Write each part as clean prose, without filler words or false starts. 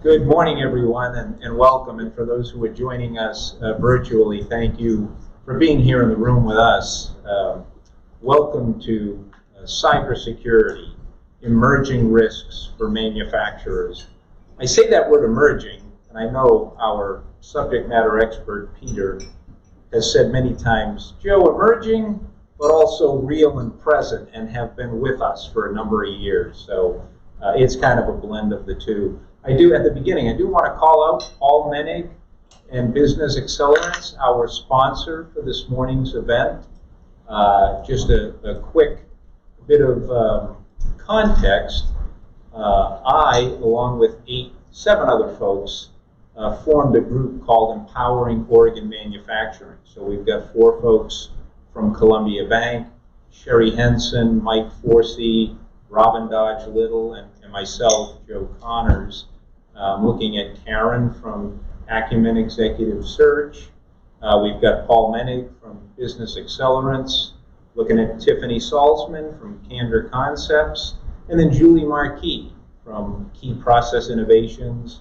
Good morning, everyone, and welcome. And for those who are joining us virtually, thank you for being here in the room with us. Welcome to Cybersecurity, Emerging Risks for Manufacturers. I say that word emerging, and I know our subject matter expert, Peter, has said many times, Joe, emerging, but also real and present, and have been with us for a number of years. So it's kind of a blend of the two. At the beginning, I do want to call out Paul Menig and Business Accelerants, our sponsor for this morning's event. Just a quick bit of context. I, along with 7 other folks, formed a group called Empowering Oregon Manufacturing. So we've got 4 folks from Columbia Bank, Sherry Henson, Mike Forsey, Robin Dodge Little, and myself, Joe Connors. Looking at Karen from Acumen Executive Search. We've got Paul Menig from Business Accelerants. Looking at Tiffany Salzman from Candor Concepts. And then Julie Marquis from Key Process Innovations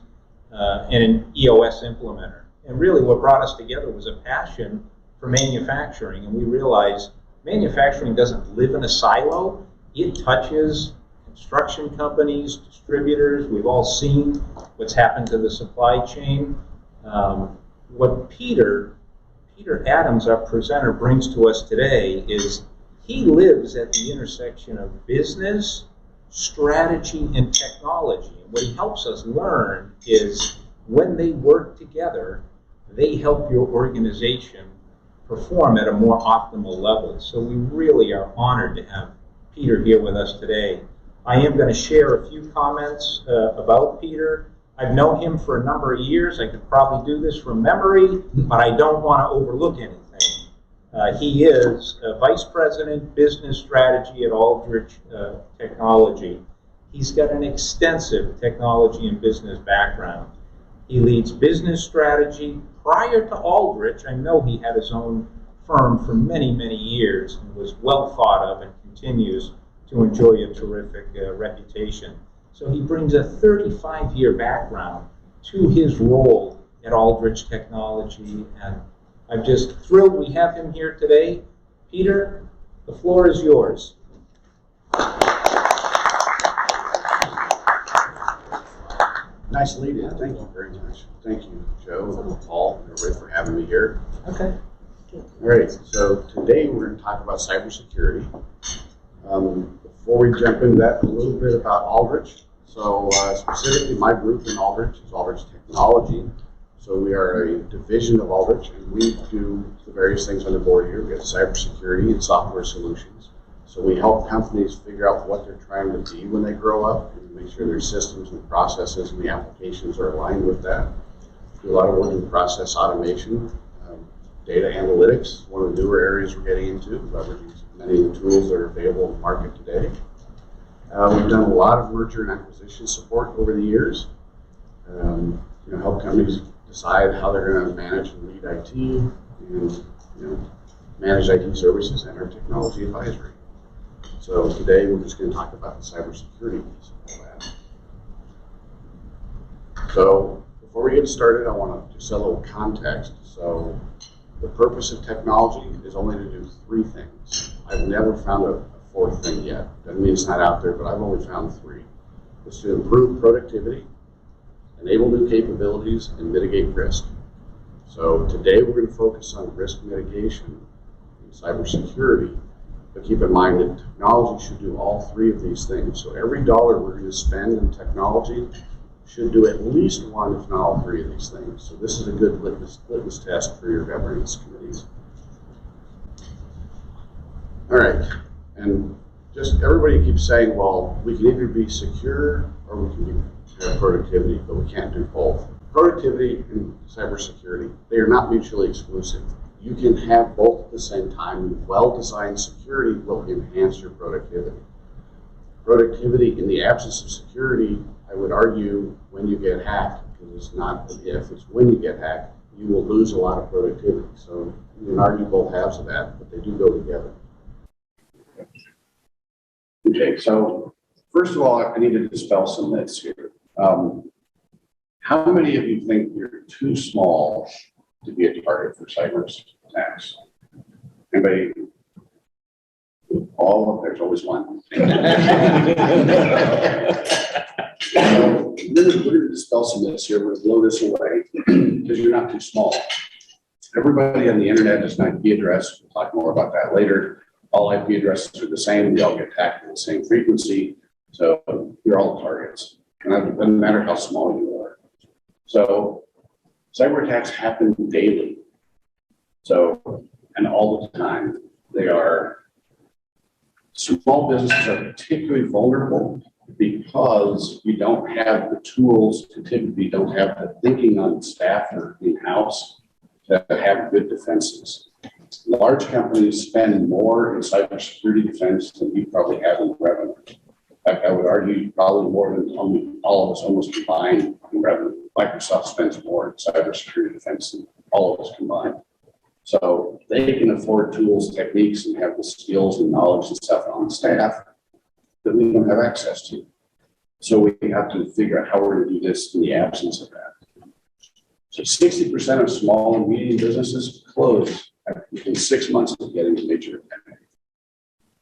and an EOS implementer. And really what brought us together was a passion for manufacturing. And we realized manufacturing doesn't live in a silo. It touches construction companies, distributors. We've all seen what's happened to the supply chain. What Peter Adams, our presenter, brings to us today is he lives at the intersection of business, strategy, and technology. And what he helps us learn is when they work together, they help your organization perform at a more optimal level. So we really are honored to have Peter here with us today. I am going to share a few comments about Peter. I've known him for a number of years. I could probably do this from memory, but I don't want to overlook anything. He is Vice President, Business Strategy at Aldrich Technology. He's got an extensive technology and business background. He leads business strategy. Prior to Aldrich, I know he had his own firm for many, many years and was well thought of and continues to enjoy a terrific reputation. So he brings a 35-year background to his role at Aldrich Technology, and I'm just thrilled we have him here today. Peter, the floor is yours. Nice lead in. Thank you very much. Thank you, Joe and Paul, and everybody for having me here. Okay. All right, so today we're going to talk about cybersecurity. Before we jump into that, a little bit about Aldrich. So specifically my group in Aldrich is Aldrich Technology. So we are a division of Aldrich, and we do the various things on the board here. We have cybersecurity and software solutions. So we help companies figure out what they're trying to be when they grow up and make sure their systems and processes and the applications are aligned with that. We do a lot of work in process automation, data analytics, one of the newer areas we're getting into, leveraging many of the tools that are available in the market today. We've done a lot of merger and acquisition support over the years. Help companies decide how they're going to manage and lead IT, and manage IT services and our technology advisory. So today we're just going to talk about the cybersecurity piece of all that. So before we get started, I want to just set a little context. So the purpose of technology is only to do 3 things. I've never found a 4th thing yet. Doesn't mean it's not out there, but I've only found 3. It's to improve productivity, enable new capabilities, and mitigate risk. So today we're going to focus on risk mitigation and cybersecurity, but keep in mind that technology should do all 3 of these things. So every dollar we're going to spend in technology should do at least 1, if not all 3 of these things. So this is a good litmus test for your governance committees. All right, and just everybody keeps saying, well, we can either be secure or we can have productivity, but we can't do both. Productivity and cybersecurity, they are not mutually exclusive. You can have both at the same time. Well-designed security will enhance your productivity. Productivity in the absence of security, I would argue, when you get hacked, because it's not if, it's when you get hacked, you will lose a lot of productivity. So you can argue both halves of that, but they do go together. Okay, so first of all, I need to dispel some myths here. How many of you think you're too small to be a target for cyber attacks? Anybody? All of there's always one. So we're going to dispel some myths here. We're going to blow this away because you're not too small. Everybody on the internet has an IP address. We'll talk more about that later. All IP addresses are the same. They all get attacked at the same frequency. So you're all targets. And it doesn't matter how small you are. So cyber attacks happen daily. So, and all the time. They are, small businesses are particularly vulnerable because you don't have the tools, typically don't have the thinking on staff or in-house to have good defenses. Large companies spend more in cybersecurity defense than you probably have in revenue. In fact, I would argue probably more than all of us almost combined in revenue. Microsoft spends more in cybersecurity defense than all of us combined. So they can afford tools, techniques, and have the skills and knowledge and stuff on staff that we don't have access to. So we have to figure out how we're going to do this in the absence of that. So 60% of small and medium businesses close within 6 months of getting a major attack.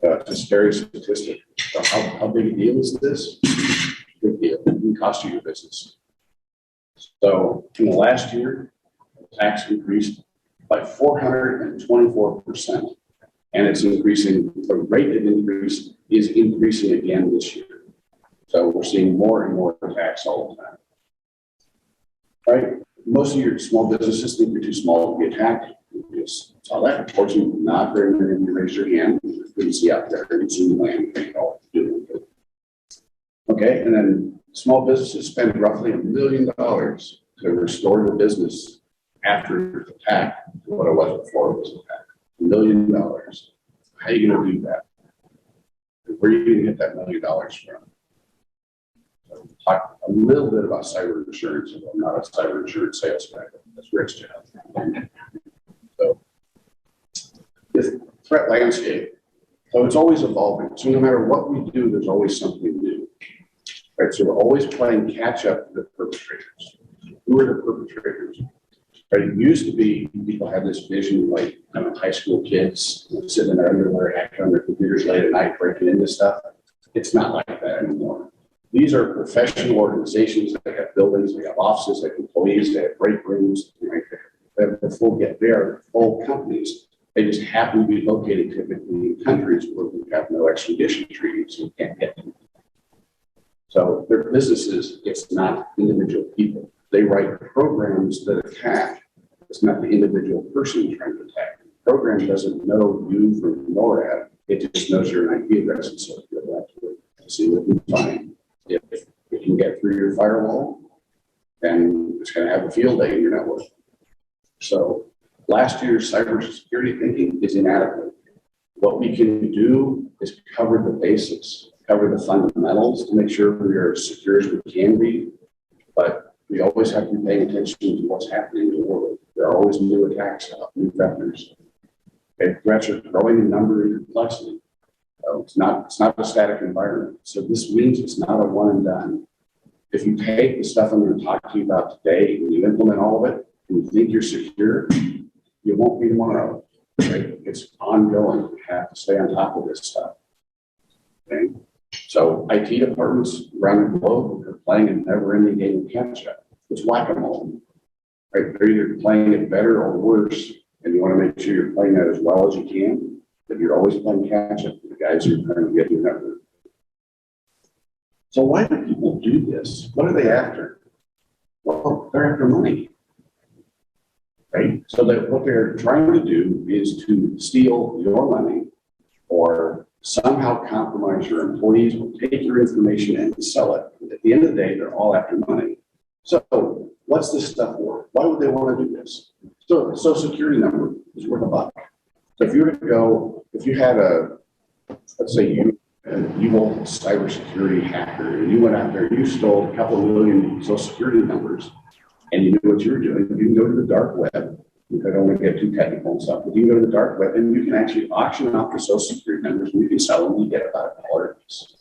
It's a scary statistic. So how big a deal is this? Big deal. It can cost you your business. So in the last year, attacks increased by 424%. And it's increasing, the rate of increase is increasing again this year. So we're seeing more and more attacks all the time. All right, most of your small businesses think you're too small to be attacked. We just saw that. Unfortunately, not very many of you raised your hand. You couldn't see out there, you see the land, you know, doing good. Okay, and then small businesses spend roughly $1 million to restore the business after attack to what it was before it was attacked. $1 million. How are you going to do that? Where are you going to get that $1 million from? So talk a little bit about cyber insurance. I'm not a cyber insurance sales guy. That's Rick's job. So this threat landscape. So it's always evolving. So no matter what we do, there's always something new. Right? So we're always playing catch up to the perpetrators. Who are the perpetrators? Right, it used to be people had this vision like high school kids sitting in their underwear, hacking on their computers late at night, breaking into stuff. It's not like that anymore. These are professional organizations that have buildings, they have offices, they have employees, they have break rooms, right? They have the full get there, full companies. They just happen to be located typically in countries where we have no extradition treaties, so you can't get them. So their businesses, it's not individual people. They write programs that attack. It's not the individual person trying to attack. The program doesn't know you from NORAD. It just knows your IP address, and so you go back to it to see what you find. If it can get through your firewall, then it's going to have a field day in your network. So last year's cybersecurity thinking is inadequate. What we can do is cover the basics, cover the fundamentals to make sure we are as secure as we can be, but we always have to be paying attention to what's happening in the world. There are always new attacks, new vectors. Okay, threats are growing in number and complexity. It's not a static environment. So this means it's not a one and done. If you take the stuff I'm going to talk to you about today and you implement all of it and you think you're secure, you won't be tomorrow. Right? It's ongoing. You have to stay on top of this stuff. Okay? So IT departments around the globe are playing a never-ending game of catch-up. It's whack-a-mole. Right? They're either playing it better or worse, and you want to make sure you're playing that as well as you can, but you're always playing catch-up with the guys who are trying to get your network. So why do people do this? What are they after? Well, they're after money. Right? So that what they're trying to do is to steal your money or somehow compromise your employees, or take your information and sell it. At the end of the day, they're all after money. So what's this stuff for? Why would they want to do this? So the social security number is worth $1. So if you were to go, if you had let's say you evil cybersecurity hacker, and you went out there, you stole a couple million social security numbers, and you knew what you were doing, you can go to the dark web. I don't want to get too technical and stuff, but you can go to the dark web and you can actually auction off the social security numbers and you can sell them and you get about $1 a piece.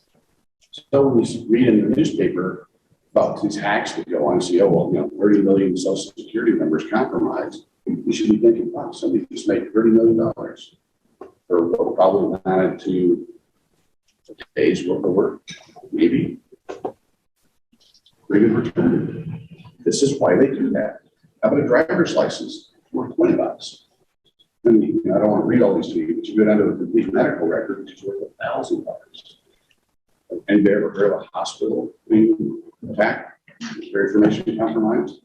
So when you read in the newspaper, about these hacks that go on and say, oh, well, 30 million social security numbers compromised. You should be thinking, wow, somebody just made $30 million for what probably amounted to a day's worth of work, maybe. Pretty good return. This is why they do that. How about a driver's license worth $20? I mean, I don't want to read all these to you, but you go down to a complete medical record, which is worth $1,000. And you ever heard of a hospital being attacked, their information compromised?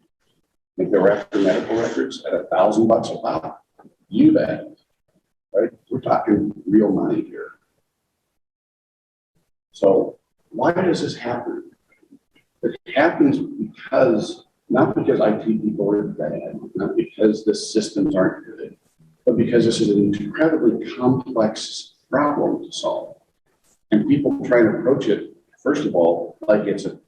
If they were after medical records at $1,000 a pop, you bet, right? We're talking real money here. So why does this happen? It happens because, not because IT people are bad, not because the systems aren't good, but because this is an incredibly complex problem to solve. And people try to approach it, first of all, like it's a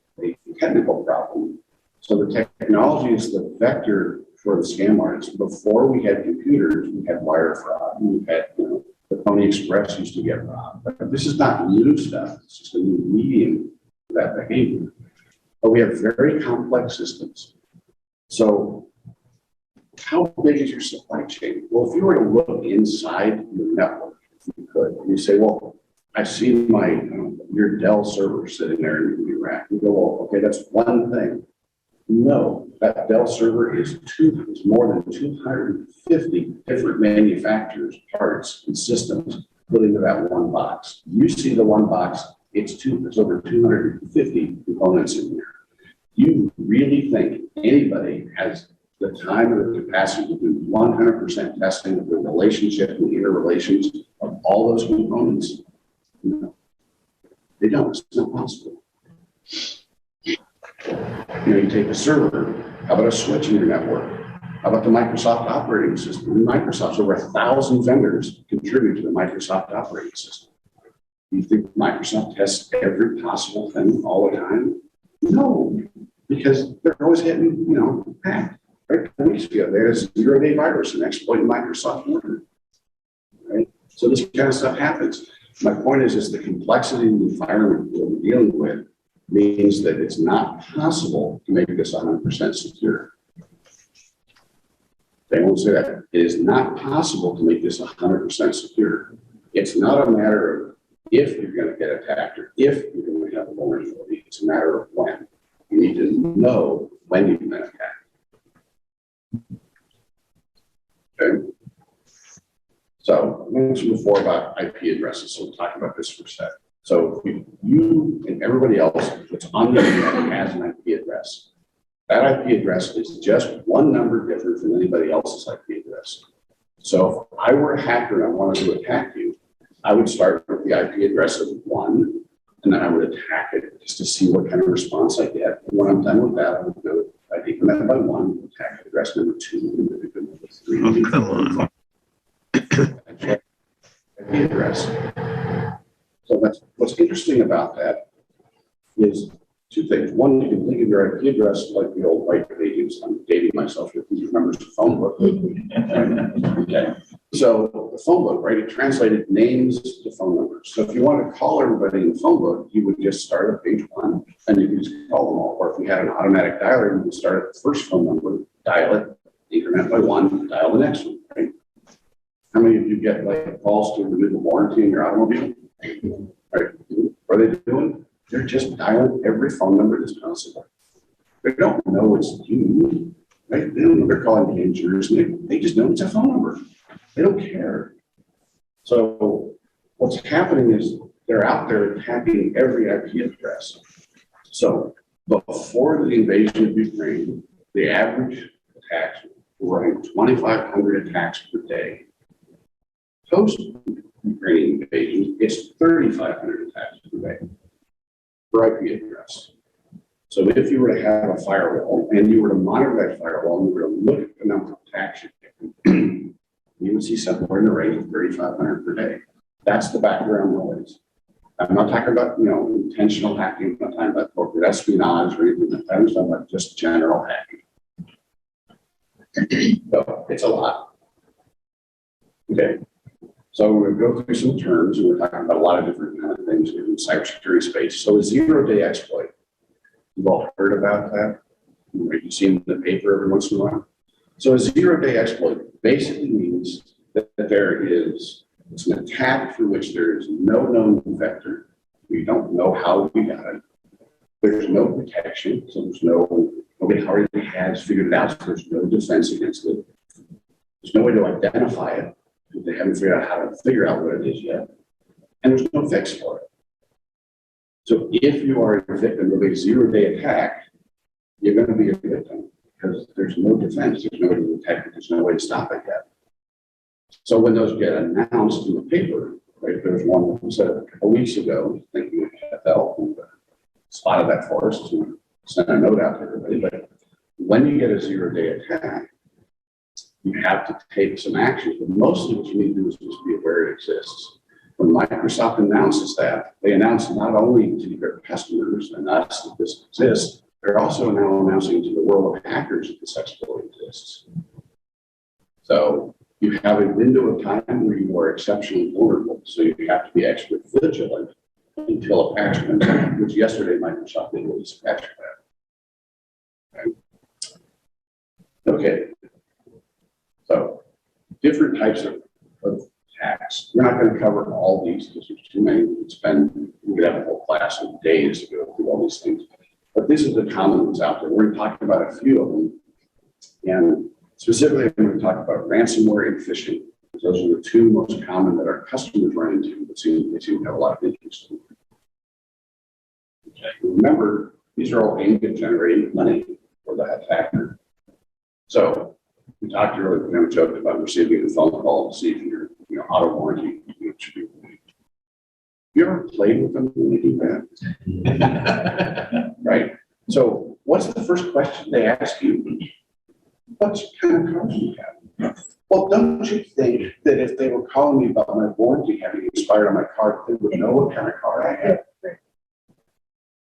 technical problem. So the technology is the vector for the scam artists. Before we had computers, we had wire fraud, we had, the Pony Express used to get robbed. But this is not new stuff, it's just a new medium for that behavior. But we have very complex systems. So how big is your supply chain? Well, if you were to look inside the network, if you could, and you say, well, I see your Dell server sitting there in your rack. You go, well, okay, that's one thing. No, that Dell server is more than 250 different manufacturers, parts, and systems put into that one box. You see the one box, it's over 250 components in there. You really think anybody has the time or the capacity to do 100% testing of the relationship and the interrelations of all those components? No, they don't. It's not possible. You take a server. How about a switch in your network? How about the Microsoft operating system? Microsoft's over 1,000 vendors contribute to the Microsoft operating system. Do you think Microsoft tests every possible thing all the time? No, because they're always hitting, hacked. Right? 2 weeks ago, they had a 0-day virus and exploiting Microsoft Word. Right? So this kind of stuff happens. My point is the complexity of the environment that we're dealing with means that it's not possible to make this 100% secure. They won't say that. It is not possible to make this 100% secure. It's not a matter of if you're going to get attacked or if you're going to have a vulnerability. It's a matter of when. You need to know when you've been attacked. Okay. So I mentioned before about IP addresses, so we'll talk about this for a second. So you and everybody else that's on the internet has an IP address. That IP address is just one number different from anybody else's IP address. So if I were a hacker and I wanted to attack you, I would start with the IP address of 1, and then I would attack it just to see what kind of response I get. And when I'm done with that, I would go IP command by 1, attack address number 2, and IP number 3. Oh, come on. IP address. So what's interesting about that is 2 things. One, you can think of your IP address like the old white pages. I'm dating myself here. Who remembers the phone book? Okay. So the phone book, right? It translated names to phone numbers. So if you want to call everybody in the phone book, you would just start at page 1 and you could just call them all. Or if you had an automatic dialer, you would start at the first phone number, dial it, increment by 1, dial the next one, right? How many of you get like calls to renew the warranty in your automobile? Right? What are they doing? They're just dialing every phone number that's possible. They don't know it's you, right? They don't know they're calling the insurers. They just know it's a phone number. They don't care. So what's happening is they're out there attacking every IP address. So before the invasion of Ukraine, the average attacks were running 2,500 attacks per day. Post-Ukrainian invasion, it's 3,500 attacks per day per IP address. So if you were to have a firewall and you were to monitor that firewall and you were to look at the number of attacks, you would see somewhere in the range of 3,500 per day. That's the background noise. I'm not talking about, intentional hacking. I'm not talking about corporate espionage or anything like that. I'm talking about just general hacking. So it's a lot. Okay. So we're going to go through some terms, and we're talking about a lot of different kind of things in the cybersecurity space. So a 0-day exploit. You've all heard about that. You've seen the paper every once in a while. So a zero-day exploit basically means that it's an attack for which there is no known vector. We don't know how we got it. There's no protection, so nobody already has figured it out, so there's no defense against it. There's no way to identify it, because they haven't figured out how to figure out what it is yet. And there's no fix for it. So if you are a victim of a zero-day attack, you're going to be a victim because there's no defense, there's no way to detect it, there's no way to stop it yet. So when those get announced in the paper, right, there's one that was said a couple weeks ago, thinking of FL, who spotted that for us, to send a note out to everybody. But when you get a zero-day attack, you have to take some actions, but mostly what you need to do is just be aware it exists. When Microsoft announces that, they announce not only to their customers and us that this exists, they're also now announcing to the world of hackers that this exploit exists. So you have a window of time where you are exceptionally vulnerable, so you have to be extra vigilant until a patch comes out, which yesterday Microsoft did release a patch for that. Okay. So different types of attacks. We're not going to cover all these because there's too many. We could have a whole class of days to go through all these things. But these are the common ones out there. We're going to talk about a few of them. And specifically, I'm going to talk about ransomware and phishing. Those are the two most common that our customers run into, but they seem to have a lot of interest in. Okay. Remember, these are all aimed at generating money for the attacker. So we talked earlier, we never joked about receiving a phone call to see if your auto warranty should be removed. You ever played with them when they do that? Right? So what's the first question they ask you? What kind of car do you have? Well, don't you think that if they were calling me about my warranty having expired on my car, they would know what kind of car I had?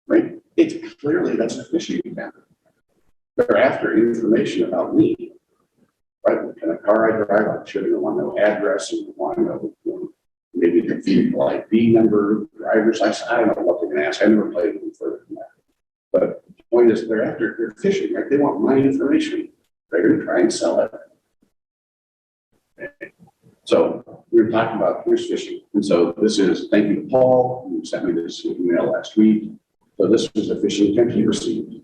Right? It's clearly that's a phishing attempt. They're after information about me. Right? What kind of car I drive, I'm sure they want to know address and want to know maybe the vehicle ID number, driver's license. I don't know what they're going to ask. I never played with them further than that. But the point is, they're phishing, right? They want my information. They're going to try and sell it. Okay. So we were talking about here's phishing. And so this is, thank you to Paul, who sent me this email last week. So this was a phishing attempt he received.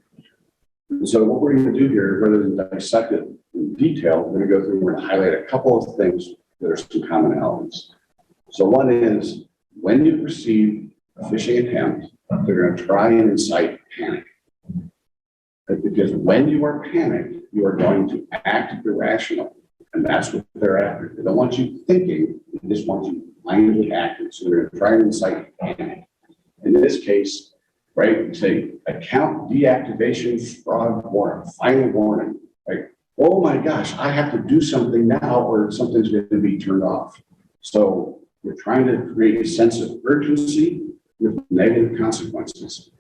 And so what we're going to do here, rather than dissect it in detail, we're going to go through and we're going to highlight a couple of things that are some commonalities. So one is, when you receive a phishing attempt, they're going to try and incite panic. Because when you are panicked, you are going to act irrational. And that's what they're after. They don't want you thinking, they just want you blindly acting. So they're going to try and incite panic. In this case, right, say account deactivation fraud warning, final warning. Right? Oh my gosh, I have to do something now or something's going to be turned off. So we're trying to create a sense of urgency with negative consequences.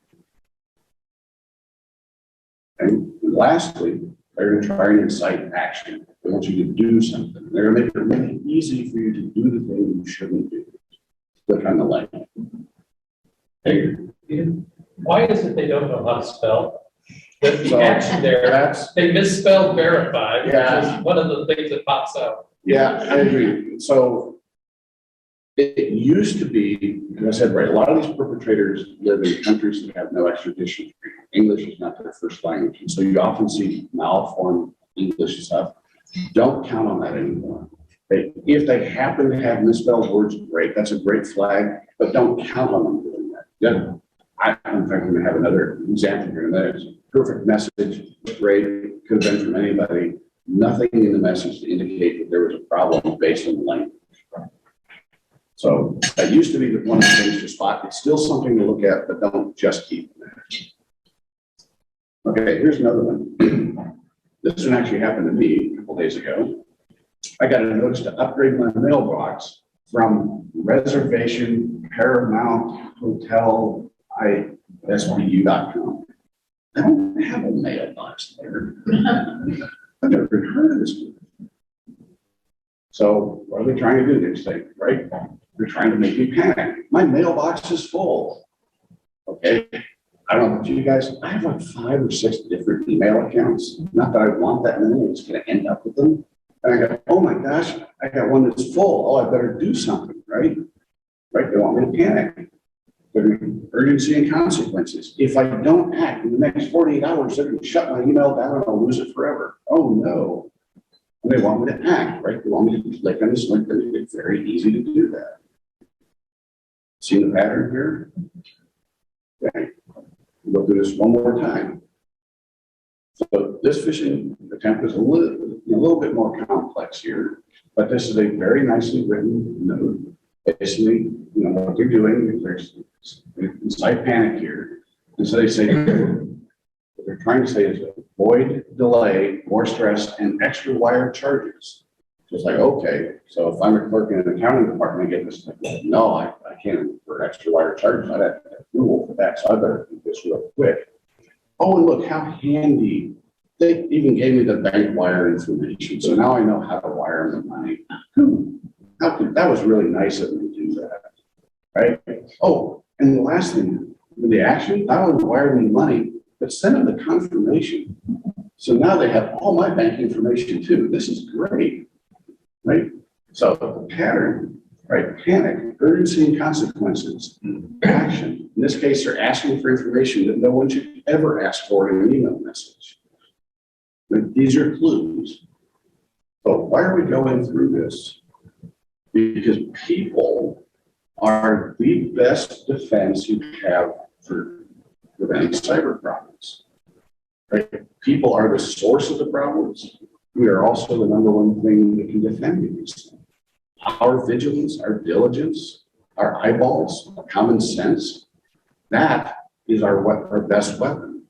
And lastly, they're going to try and incite action. They want you to do something. They're going to make it really easy for you to do the thing you shouldn't do. Click on the link. Okay. Why is it they don't know how to spell? The action there, they misspelled verified, which is one of the things that pops out. Yeah, I agree. So it used to be, as I said, right, a lot of these perpetrators live in countries that have no extradition. English is not their first language. And so you often see malformed English stuff. Don't count on that anymore. If they happen to have misspelled words, great. That's a great flag, but don't count on them doing that. Yeah. In fact, I'm going to have another example here. That is perfect message, great, could have been from anybody. Nothing in the message to indicate that there was a problem based on the language. So that used to be one of the things to spot. It's still something to look at, but don't just keep that. Okay, here's another one. This one actually happened to me a couple days ago. I got a notice to upgrade my mailbox from reservation Paramount Hotel SBU.com. I don't have a mailbox there. I've never heard of this. So what are they trying to do? They say, right? They're trying to make me panic. My mailbox is full. Okay, I don't know about you guys, I have like 5 or 6 different email accounts. Not that I want that many, I'm just gonna end up with them. And I go, oh my gosh, I got one that's full. Oh, I better do something, right? Right, they want me to panic. Urgency and consequences. If I don't act in the next 48 hours, they're gonna shut my email down and I'll lose it forever. Oh no. And they want me to act, right? They want me to click on this link, and it's very easy to do that. See the pattern here? Okay. We'll do this one more time. So this phishing attempt is a little bit more complex here, but this is a very nicely written note. Basically, what they're doing, there's inside panic here. And so they say, what they're trying to say is avoid delay, more stress, and extra wire charges. So it's like, okay, so if I'm a clerk in an accounting department, I get this, like, no, I can't for extra wire charges. I'd have to have approval for that, so I better do this real quick. Oh, and look how handy. They even gave me the bank wire information, so now I know how to wire them the money. That was really nice of them to do that, right? Oh, and the last thing, the action, not only wire me money, but send them the confirmation. So now they have all my bank information too. This is great, right? So the pattern, right? Panic, urgency and consequences, action. In this case, they're asking for information that no one should ever ask for in an email message. But these are clues. But why are we going through this? Because people are the best defense you have for preventing cyber problems. Right? People are the source of the problems. We are also the number one thing that can defend against them. Our vigilance, our diligence, our eyeballs, our common sense, that is our best weapon.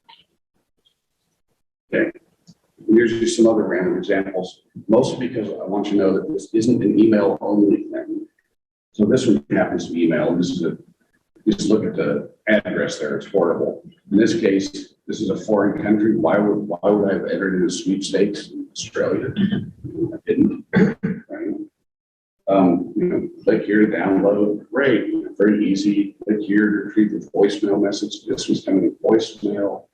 Okay. Here's just some other random examples, mostly because I want you to know that this isn't an email only thing. So this one happens to be email. Just look at the address there, it's horrible. In this case, this is a foreign country. Why would I have entered into sweepstakes in Australia? I didn't, right? Click here to download, great, very easy. Click here to retrieve the voicemail message. This was coming in voicemail.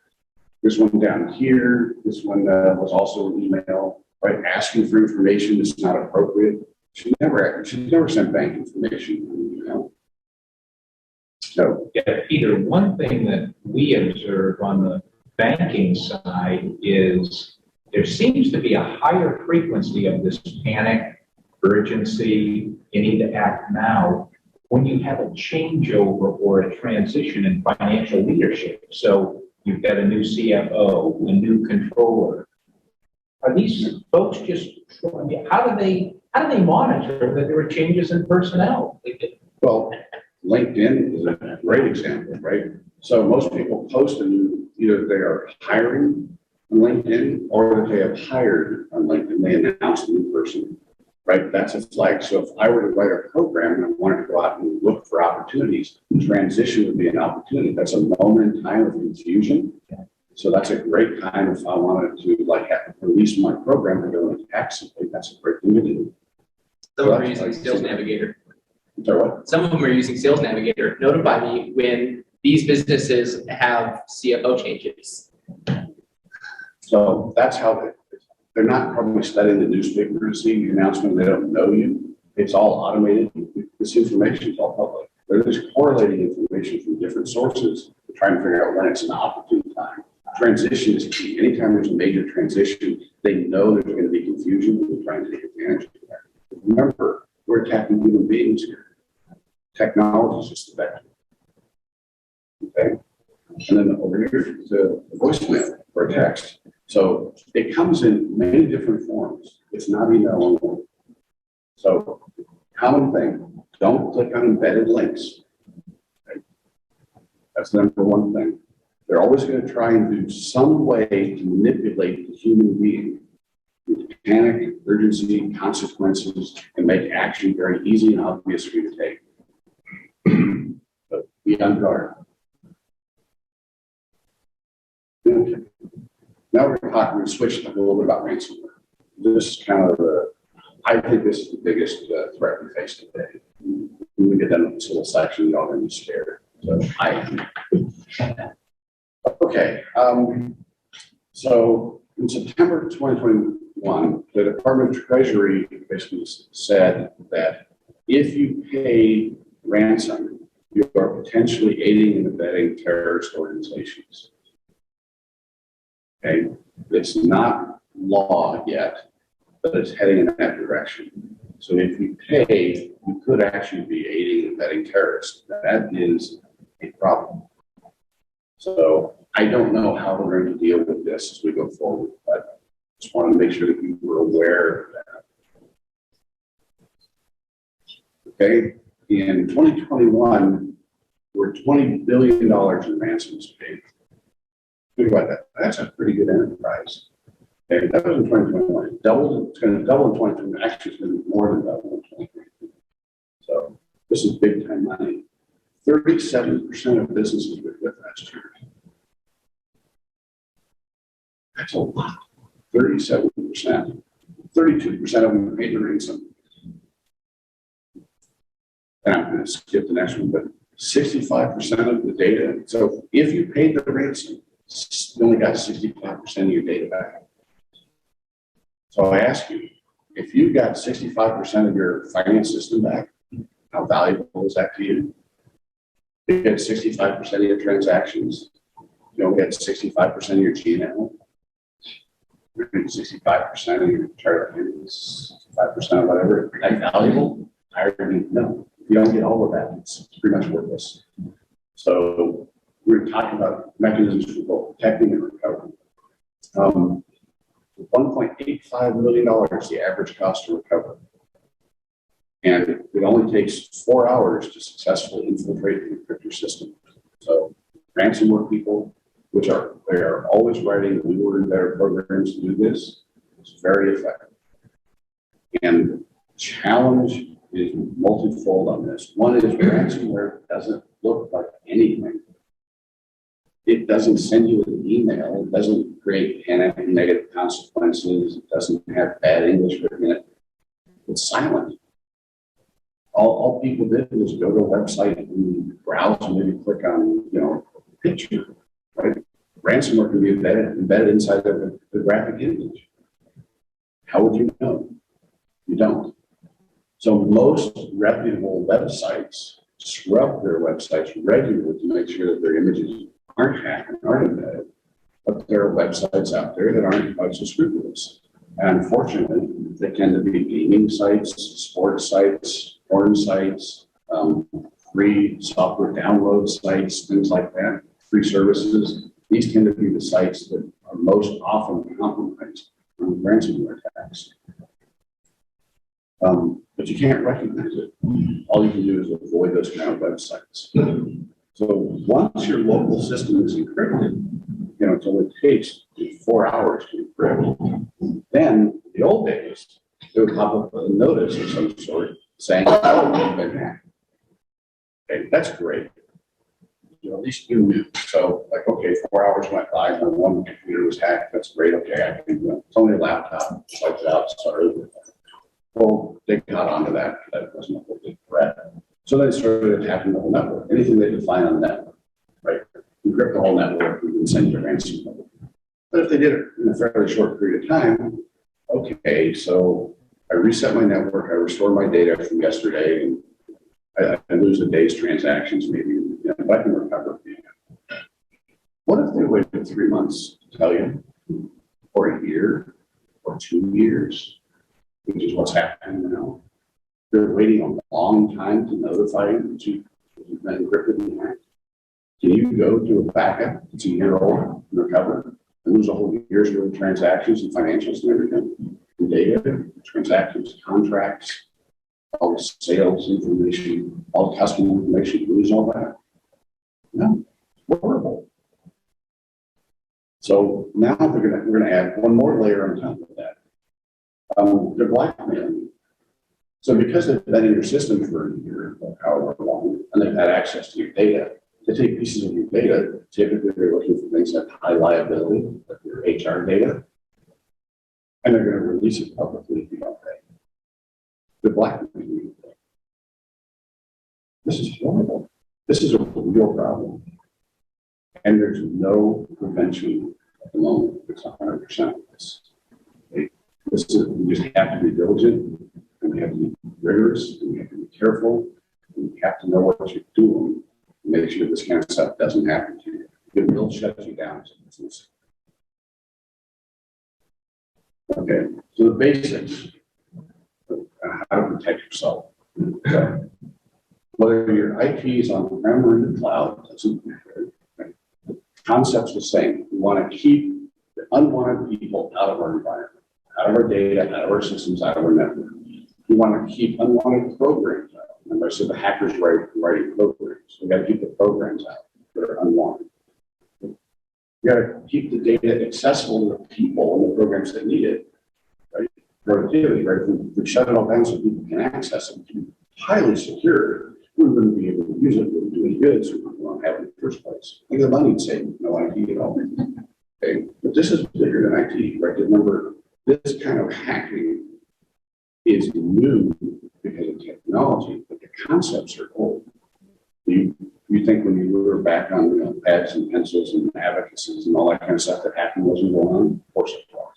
This one down here, this one was also an email, right? Asking for information that's not appropriate. Should never send bank information. So yeah, Peter, one thing that we observe on the banking side is there seems to be a higher frequency of this panic, urgency, you need to act now when you have a changeover or a transition in financial leadership. So you've got a new CFO, a new controller. Are these folks just, how do they monitor that there are changes in personnel? Well, LinkedIn is a great example, right? So most people post either they are hiring on LinkedIn or that they have hired on LinkedIn. They announce a new person, right? That's a flag. So if I were to write a program and I wanted to go out and look for opportunities, transition would be an opportunity. That's a moment in time of confusion. So that's a great time if I wanted to release my program and go into tax something. That's a great thing to do. Some of them are using Sales Navigator. Sorry, what? Some of them are using Sales Navigator. Notify me when these businesses have CFO changes. So that's how they're not probably studying the newspaper to see the announcement. They don't know you. It's all automated. This information is all public. They're just correlating information from different sources to try and figure out when it's an opportune time. Transition is key. Anytime there's a major transition, they know there's going to be confusion and they're trying to take advantage of that. Remember, we're attacking human beings here. Technology is just the vector. Okay? And then over here is a voicemail or a text. So it comes in many different forms. It's not email only. So common thing, don't click on embedded links. Okay? That's the number one thing. They're always going to try and do some way to manipulate the human being with panic, urgency, consequences, and make action very easy and obvious for you to take. But be on guard. Okay. Now we're going to switch a little bit about ransomware. This is kind of I think this is the biggest threat we face today. When we get done with this little section, y'all are going to be scared. So Okay, so in September 2021, the Department of Treasury basically said that if you pay ransom, you are potentially aiding and abetting terrorist organizations. Okay, it's not law yet, but it's heading in that direction. So if you pay, you could actually be aiding and abetting terrorists. That is a problem. So I don't know how we're going to deal with this as we go forward, but just wanted to make sure that you were aware of that. Okay, in 2021, we're $20 billion in ransoms paid. Think about that. That's a pretty good enterprise. Okay, that was in 2021. It doubled. It's going to double in 2022. Actually, it's going to be more than double in 2022. So this is big time money. 37% of businesses were hit last year. That's a lot. 37%. 32% of them paid the ransom. And I'm going to skip the next one, but 65% of the data. So if you paid the ransom, you only got 65% of your data back. So I ask you, if you got 65% of your finance system back, how valuable is that to you? You get 65% of your transactions. You don't get 65% of your G&L. 65% of your charges, 5% of whatever. Is that valuable? No. If you don't get all of that, it's pretty much worthless. So we're talking about mechanisms for both protecting and recovering. $1.85 million is the average cost to recover. And it only takes 4 hours to successfully infiltrate and encrypt your system. So ransomware people, they are always writing newer and better programs to do this. It's very effective. And the challenge is multifold on this. One is ransomware doesn't look like anything. It doesn't send you an email. It doesn't create panic and negative consequences. It doesn't have bad English written in it. It's silent. All people did was go to a website and browse and maybe click on, a picture, right? Ransomware can be embedded inside of the graphic image. How would you know? You don't. So most reputable websites scrub their websites regularly to make sure that their images aren't hacked and aren't embedded. But there are websites out there that aren't quite so scrupulous. And unfortunately, they tend to be gaming sites, sports sites, porn sites, free software download sites, things like that, free services. These tend to be the sites that are most often compromised from ransomware attacks. But you can't recognize it. All you can do is avoid those kind of websites. So once your local system is encrypted, it only takes 4 hours to encrypt. Then the old days, they would pop up a notice of some sort saying, "Oh, you've been hacked." Okay, that's great. At least you knew. So, okay, 4 hours went by, and one computer was hacked. That's great. Okay, I can do it. It's only a laptop. Swiped it out. Sorry. Well, they got onto that. That wasn't a big threat. So they started attacking the whole network. Anything they could find on the network, right? Encrypt the whole network and send you a ransom. But if they did it in a fairly short period of time, okay, so I reset my network, I restore my data from yesterday, and I lose a day's transactions, maybe, but I can recover it. What if they waited 3 months to tell you, or a year, or 2 years, which is what's happening now? They're waiting a long time to notify you that you've been encrypted and hacked. Can you go to a backup that's a year old and recover and lose a whole year's worth of transactions and financials and everything? And data, transactions, contracts, all the sales information, all the customer information, you lose all that? No, it's horrible. So now we're gonna add one more layer on top of that. They're blackmailing you. So because they've been in your system for a year, or however long, and they've had access to your data, they take pieces of your data. Typically, they're looking for things like high liability, like your HR data, and they're going to release it publicly if you don't pay. They're blackmailing you. This is horrible. This is a real problem. And there's no prevention at the moment. It's 100%. We just have to be diligent, and we have to be rigorous, and we have to be careful, and we have to know what you're doing to make sure this kind of stuff doesn't happen to you. It will shut you down as a business. Okay, so the basics of how to protect yourself. Whether your IP is on-prem or in the cloud, doesn't matter. Right? The concept's the same. We want to keep the unwanted people out of our environment, out of our data, out of our systems, out of our network. We want to keep unwanted programs out. Remember, I said the hackers writing programs. We got to keep the programs out that are unwanted. We got to keep the data accessible to the people and the programs that need it. Right? Productivity, right? If we shut it all down so people can access it, highly secure, we wouldn't be able to use it. We wouldn't do any good, so we won't have it in the first place. Think of the money saved, no IT at all. Okay, but this is bigger than IT, right? Remember, this kind of hacking is new because of technology, but the concepts are old. You think when you were back on pads and pencils and abacuses and all that kind of stuff that hacking wasn't going on? Of course it was.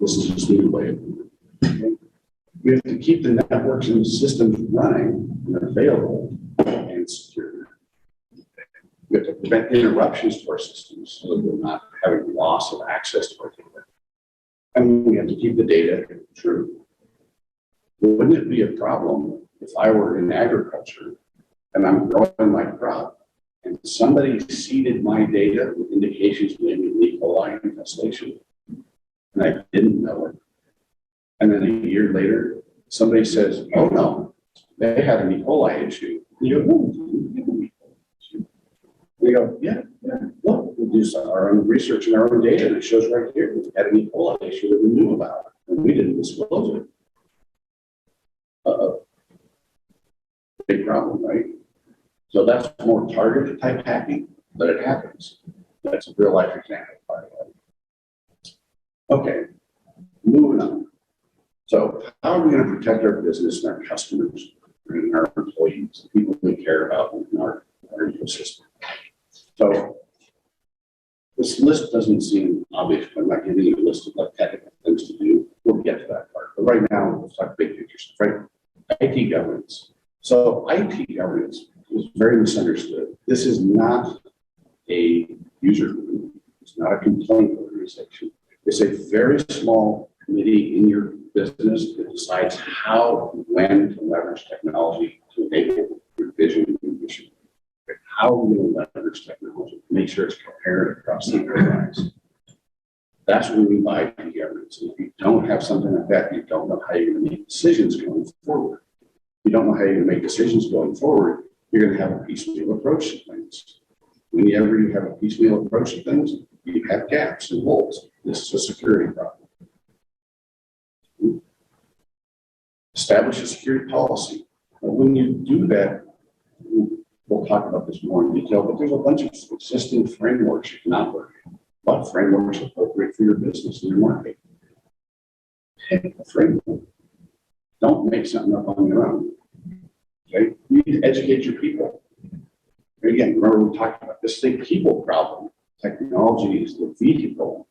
This is just a new way of doing it. Okay? We have to keep the networks and the systems running and available and secure. We have to prevent interruptions to our systems so that we're not having loss of access to our data. And we have to keep the data true. Wouldn't it be a problem if I were in agriculture and I'm growing my crop and somebody seeded my data with indications maybe of E. coli infestation and I didn't know it? And then a year later, somebody says, oh no, they had an E. coli issue. You go, oh, we go, yeah, look, we do our own research and our own data, and it shows right here we had an E. coli issue that we knew about, and we didn't disclose it. Big problem, right? So that's more targeted type hacking, but it happens. That's a real life example, by the way. Okay, moving on. So how are we going to protect our business and our customers and our employees, the people we care about in our ecosystem? So this list doesn't seem obvious. I'm not giving you a list of like technical things to do. We'll get to that part. But right now, let's talk big picture stuff, right? IT governance. So IT governance is very misunderstood. This is not a user group. It's not a complaint organization. It's a very small committee in your business that decides how and when to leverage technology to enable your vision and mission. How are we going to leverage technology to make sure it's coherent across the enterprise? That's what we mean by IT governance. And if you don't have something like that, you don't know how you're going to make decisions going forward. If you don't know how you're going to make decisions going forward, you're going to have a piecemeal approach to things. Whenever you have a piecemeal approach to things, you have gaps and holes. This is a security problem. Establish a security policy. When you do that, we'll talk about this more in detail, but there's a bunch of existing frameworks you can operate. What frameworks are appropriate for your business and your market? Pick a framework. Don't make something up on your own. Okay? You need to educate your people. And again, remember we talked about this thing, people problem. Technology is the vehicle,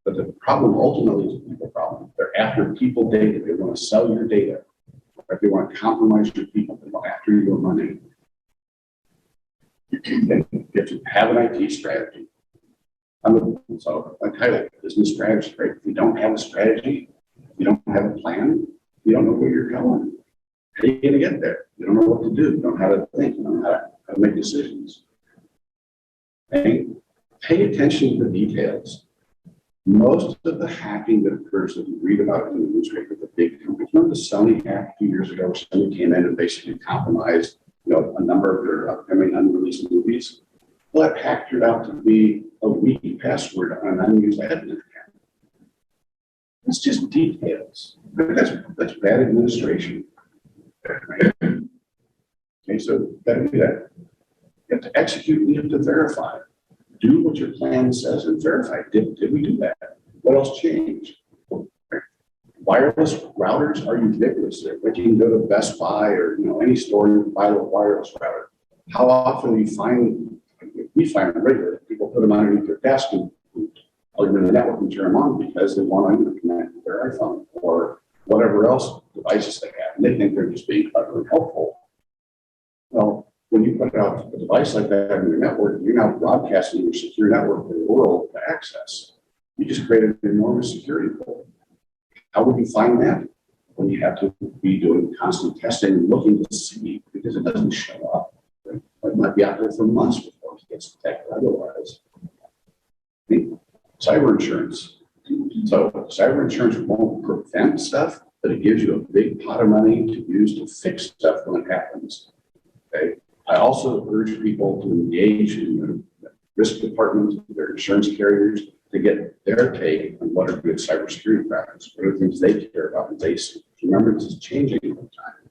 but the problem ultimately is a people problem. They're after people data. They want to sell your data. Or they want to compromise your people. They want after your money. You have to have an IT strategy. So I title business strategy, right? If you don't have a strategy, you don't have a plan, you don't know where you're going. How are you going to get there? You don't know what to do. You don't know how to think. You don't know how to make decisions. Okay? Pay attention to the details. Most of the hacking that occurs that you read about in the newspaper, the big companies. Remember the Sony hack a few years ago? Sony came in and basically compromised, a number of their upcoming unreleased movies. Well, that hack turned out to be a weak password on an unused admin account. It's just details. That's bad administration. Right? Okay, so that do that. You have to execute and you have to verify. Do what your plan says and verify. Did we do that? What else changed? Right? Wireless routers are ubiquitous. Like you can go to Best Buy or any store and buy a wireless router. How often do you find we find them regularly. People put them underneath their desk and plug them in the network and turn them on because they want to connect with their iPhone or whatever else devices they have. And they think they're just being clever and helpful. Well, when you put out a device like that in your network, you're now broadcasting your secure network to the world to access. You just created an enormous security hole. How would you find that? When you have to be doing constant testing and looking to see because it doesn't show up. Right? It might be out there for months before it gets detected otherwise. Cyber insurance. So cyber insurance won't prevent stuff, but it gives you a big pot of money to use to fix stuff when it happens. Okay. I also urge people to engage in the risk department, their insurance carriers, to get their take on what are good cybersecurity practices, what are things they care about and they see. Remember, this is changing over time.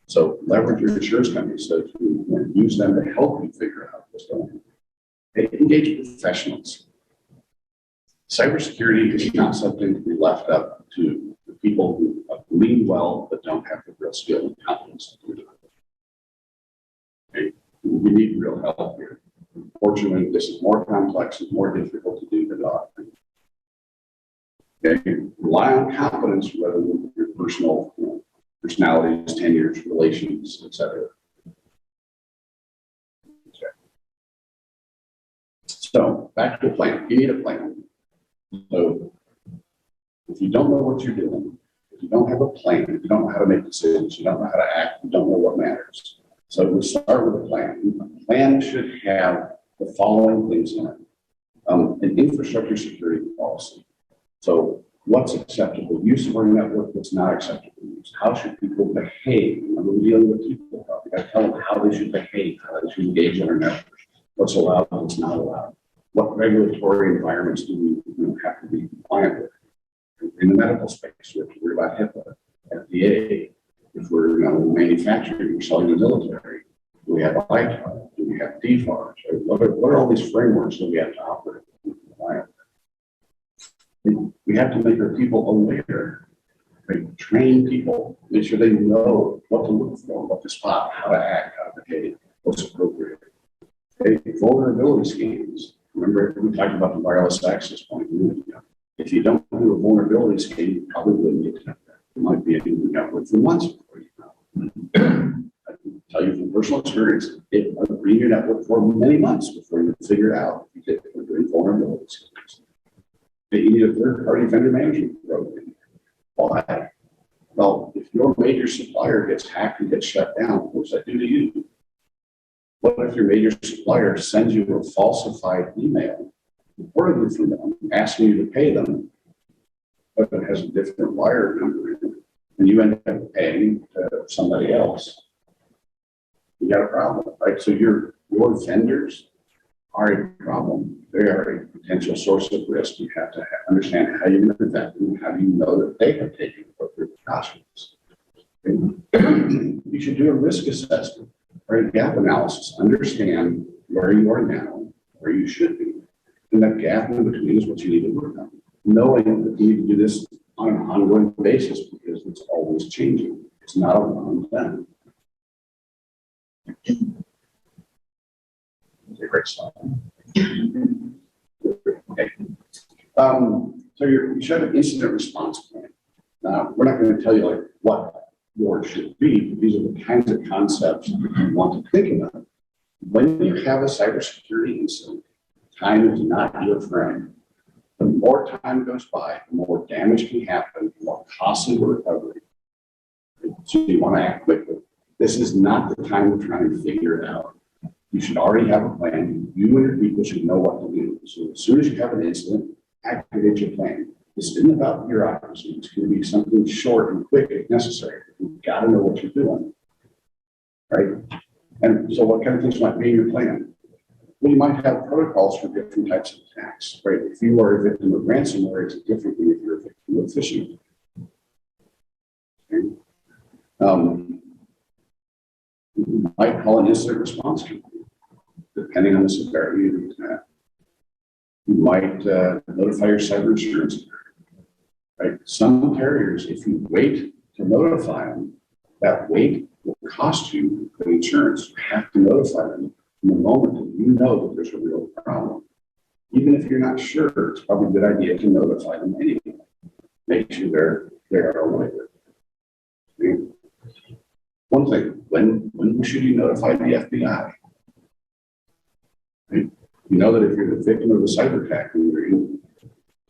So leverage your insurance companies so that you can use them to help you figure out what's going on. Hey, engage professionals. Cybersecurity is not something to be left up to the people who mean well but don't have the real skill and competence to do it. Okay? We need real help here. Unfortunately, this is more complex and more difficult to do than often. Okay? Rely on competence rather than your personal personalities, tenures, relations, etc. Okay. So back to the plan. You need a plan. So if you don't know what you're doing, if you don't have a plan, if you don't know how to make decisions, you don't know how to act, you don't know what matters. So we start with a plan. A plan should have the following things in it. An infrastructure security policy. So what's acceptable use of our network, what's not acceptable use? How should people behave? When we're dealing with people, we got to tell them how they should behave, how they should engage in our network, what's allowed, what's not allowed. What regulatory environments do we have to be compliant with? In the medical space, we have to worry about HIPAA, FDA. If we're manufacturing, we're selling to the military. Do we have ITAR? Do we have DFARS? What are all these frameworks that we have to operate in? We have to make our people aware, right? Train people, make sure they know what to look for, what to spot, how to act, how to behave, what's appropriate. Okay. Vulnerability scans. Remember, we talked about the wireless access point. If you don't do a vulnerability scan, you probably wouldn't get to that. It might be a new network for months before you know. I can tell you from personal experience, it might be your network for many months before you figure it out if you get doing vulnerability scans. You need a third-party vendor management program. Why? Well, if your major supplier gets hacked and gets shut down, what does that do to you? What if your major supplier sends you a falsified email reportedly from them, asking you to pay them, but it has a different wire number in it, and you end up paying somebody else? You got a problem, right? So your vendors are a problem. They are a potential source of risk. You have to understand how you're going to vet them. How do you know that they have taken appropriate precautions? You should do a risk assessment or a gap analysis. Understand where you are now, where you should be. And that gap in between is what you need to work on. Knowing that you need to do this on an ongoing basis because it's always changing. It's not a one and done. Great slide. Okay. So you should have an incident response plan. Now, we're not going to tell you like what yours should be, but these are the kinds of concepts you want to think about. When you have a cybersecurity incident, time is not your friend. The more time goes by, the more damage can happen, the more costly the recovery. So you want to act quickly. This is not the time to try and figure it out. You should already have a plan. You and your people should know what to do. So as soon as you have an incident, activate your plan. This isn't about bureaucracy. It's going to be something short and quick if necessary. You've got to know what you're doing, right? And so what kind of things might be in your plan? Well, you might have protocols for different types of attacks, right? If you are a victim of ransomware, it's different than if you're a victim of phishing. Okay? You might call an incident response company, depending on the severity of the attack. You might notify your cyber insurance carrier, right? Some carriers, if you wait to notify them, that wait will cost you the insurance. You have to notify them In the moment that you know that there's a real problem, even if you're not sure, it's probably a good idea to notify them anyway. Make sure they're aware. I mean, one thing, when should you notify the FBI? Right? You know that if you're the victim of a cyber attack and you're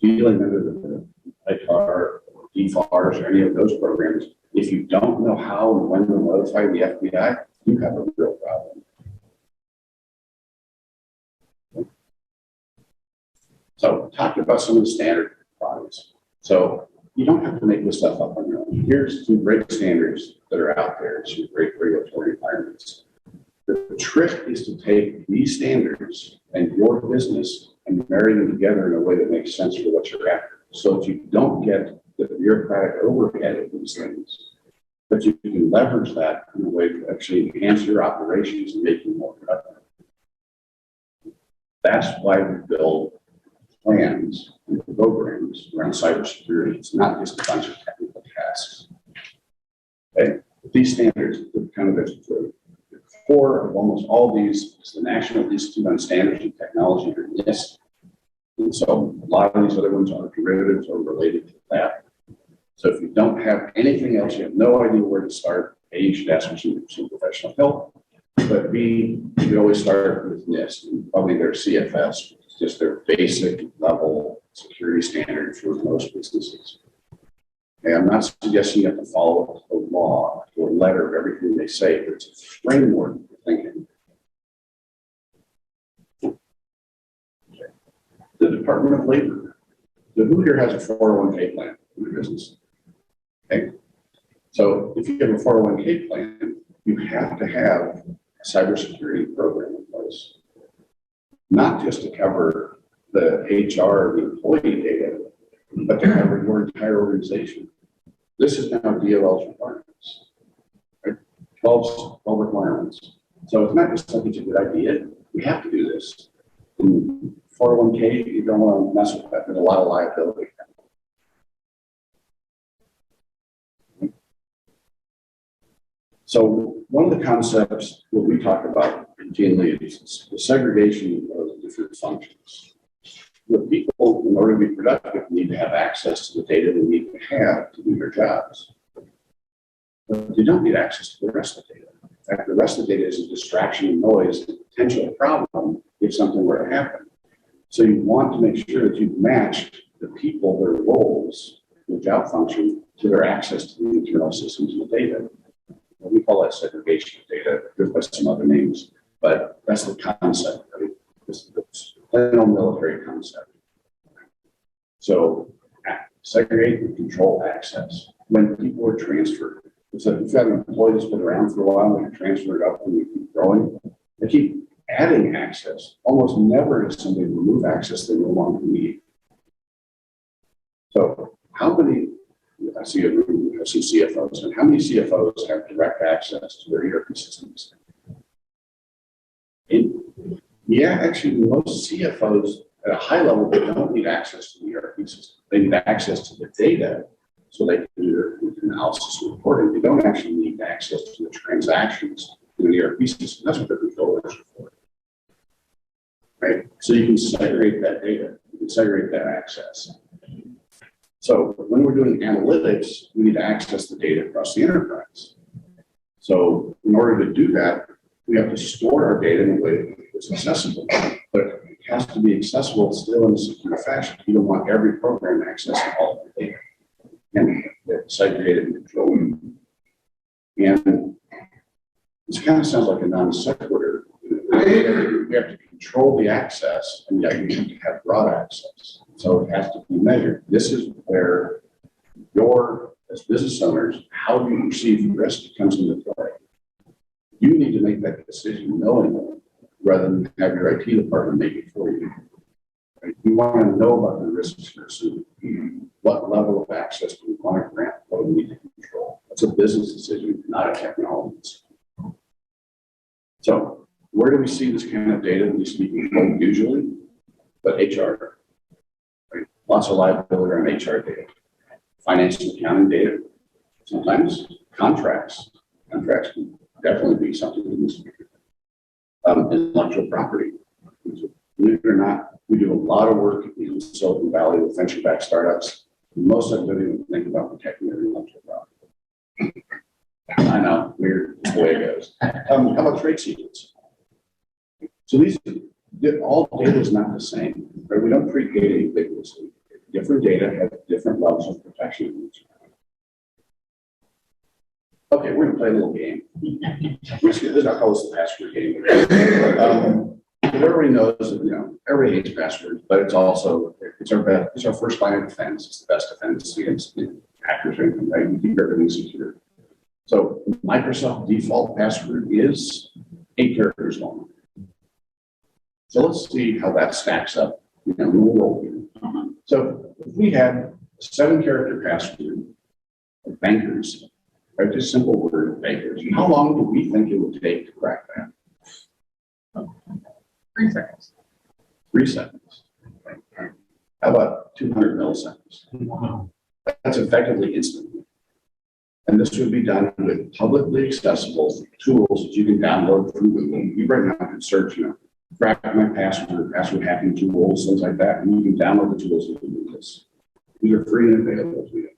dealing under the ITAR or DFARS or any of those programs, if you don't know how and when to notify the FBI, you have a real problem. So talking about some of the standard products. So you don't have to make this stuff up on your own. Here's some great standards that are out there, some great regulatory environments. The trick is to take these standards and your business and marry them together in a way that makes sense for what you're after. So that you don't get the bureaucratic overhead of these things, but you can leverage that in a way to actually enhance your operations and make you more productive. That's why we build plans and programs around cybersecurity. It's not just a bunch of technical tasks. Okay? These standards are kind of the core of almost all these is the National Institute on Standards and Technology, or NIST. And so a lot of these other ones are derivatives or related to that. So if you don't have anything else, you have no idea where to start, A, you should ask for some professional help. But B, you can always start with NIST, and probably their CFS, which is just their basic level security standard for most businesses. Okay, I'm not suggesting you have to follow the law to a letter of everything they say, but it's a framework for thinking. Okay. The Department of Labor. So who here has a 401k plan in their business? Okay. So if you have a 401k plan, you have to have a cybersecurity program in place, not just to cover the HR, the employee data, but to cover your entire organization. This is now DOL's requirements, right? 12 requirements. So it's not just something it's a good idea. We have to do this. In 401k, you don't want to mess with that. There's a lot of liability. So one of the concepts that we talk about routinely is the segregation of the different functions. The people, in order to be productive, need to have access to the data they need to have to do their jobs. But they don't need access to the rest of the data. In fact, the rest of the data is a distraction and noise, a potential problem if something were to happen. So you want to make sure that you've matched the people, their roles, their job function, to their access to the internal systems and the data. We call that segregation of data. It goes by some other names, but that's the concept, right? This is the plain old military concept. So segregate and control access. When people are transferred, so if you've got an employee that's been around for a while and you're transferred up and you keep growing, they keep adding access. Almost never does somebody remove access they no longer need. So how many, I see CFOs, and how many CFOs have direct access to their ERP systems? Yeah, actually, most CFOs at a high level, they don't need access to the ERP system. They need access to the data so they can do their analysis and reporting. They don't actually need access to the transactions in the ERP system. That's what the controllers are for. Right? So you can segregate that data, you can segregate that access. So when we're doing analytics, we need to access the data across the enterprise. So in order to do that, we have to store our data in a way that it's accessible, but it has to be accessible still in a secure fashion. You don't want every program accessing all of the data, and segregated and controlled. And this kind of sounds like a non sequitur. We have to control the access, and yet we have to have broad access. So it has to be measured. This is where as business owners, how do you perceive risk comes into play. You need to make that decision knowingly rather than have your IT department make it for you. Right? You want to know about the risks you're assuming. What level of access do we want to grant? What do we need to control? That's a business decision, not a technology decision. So where do we see this kind of data that needs to be controlled usually? But HR. Right? Lots of liability around HR data. Finance and accounting data. Sometimes contracts. Contracts can definitely be something that needs to be Intellectual property. Believe it or not, we do a lot of work in Silicon Valley with venture-backed startups. Most of them don't even think about protecting their intellectual property. I know, weird, it's the way it goes. How about trade secrets? So all data is not the same, right? We don't treat data ubiquitously. Different data have different levels of protection. Okay, we're gonna play a little game. I'll call this the password game. Everybody knows that, everybody hates passwords, but it's our first line of defense. It's the best defense against hackers or anything, right? We keep everything secure. So Microsoft default password is 8 characters long. So let's see how that stacks up. We'll roll here. So if we had a 7-character password of bankers, right? Just simple word bankers. How long do we think it would take to crack that? 3 seconds. 3 seconds. How about 200 milliseconds? Wow. That's effectively instant. And this would be done with publicly accessible tools that you can download from Google. You right now can search, crack my password hacking tools, things like that, and you can download the tools that do this. These are free and available to you.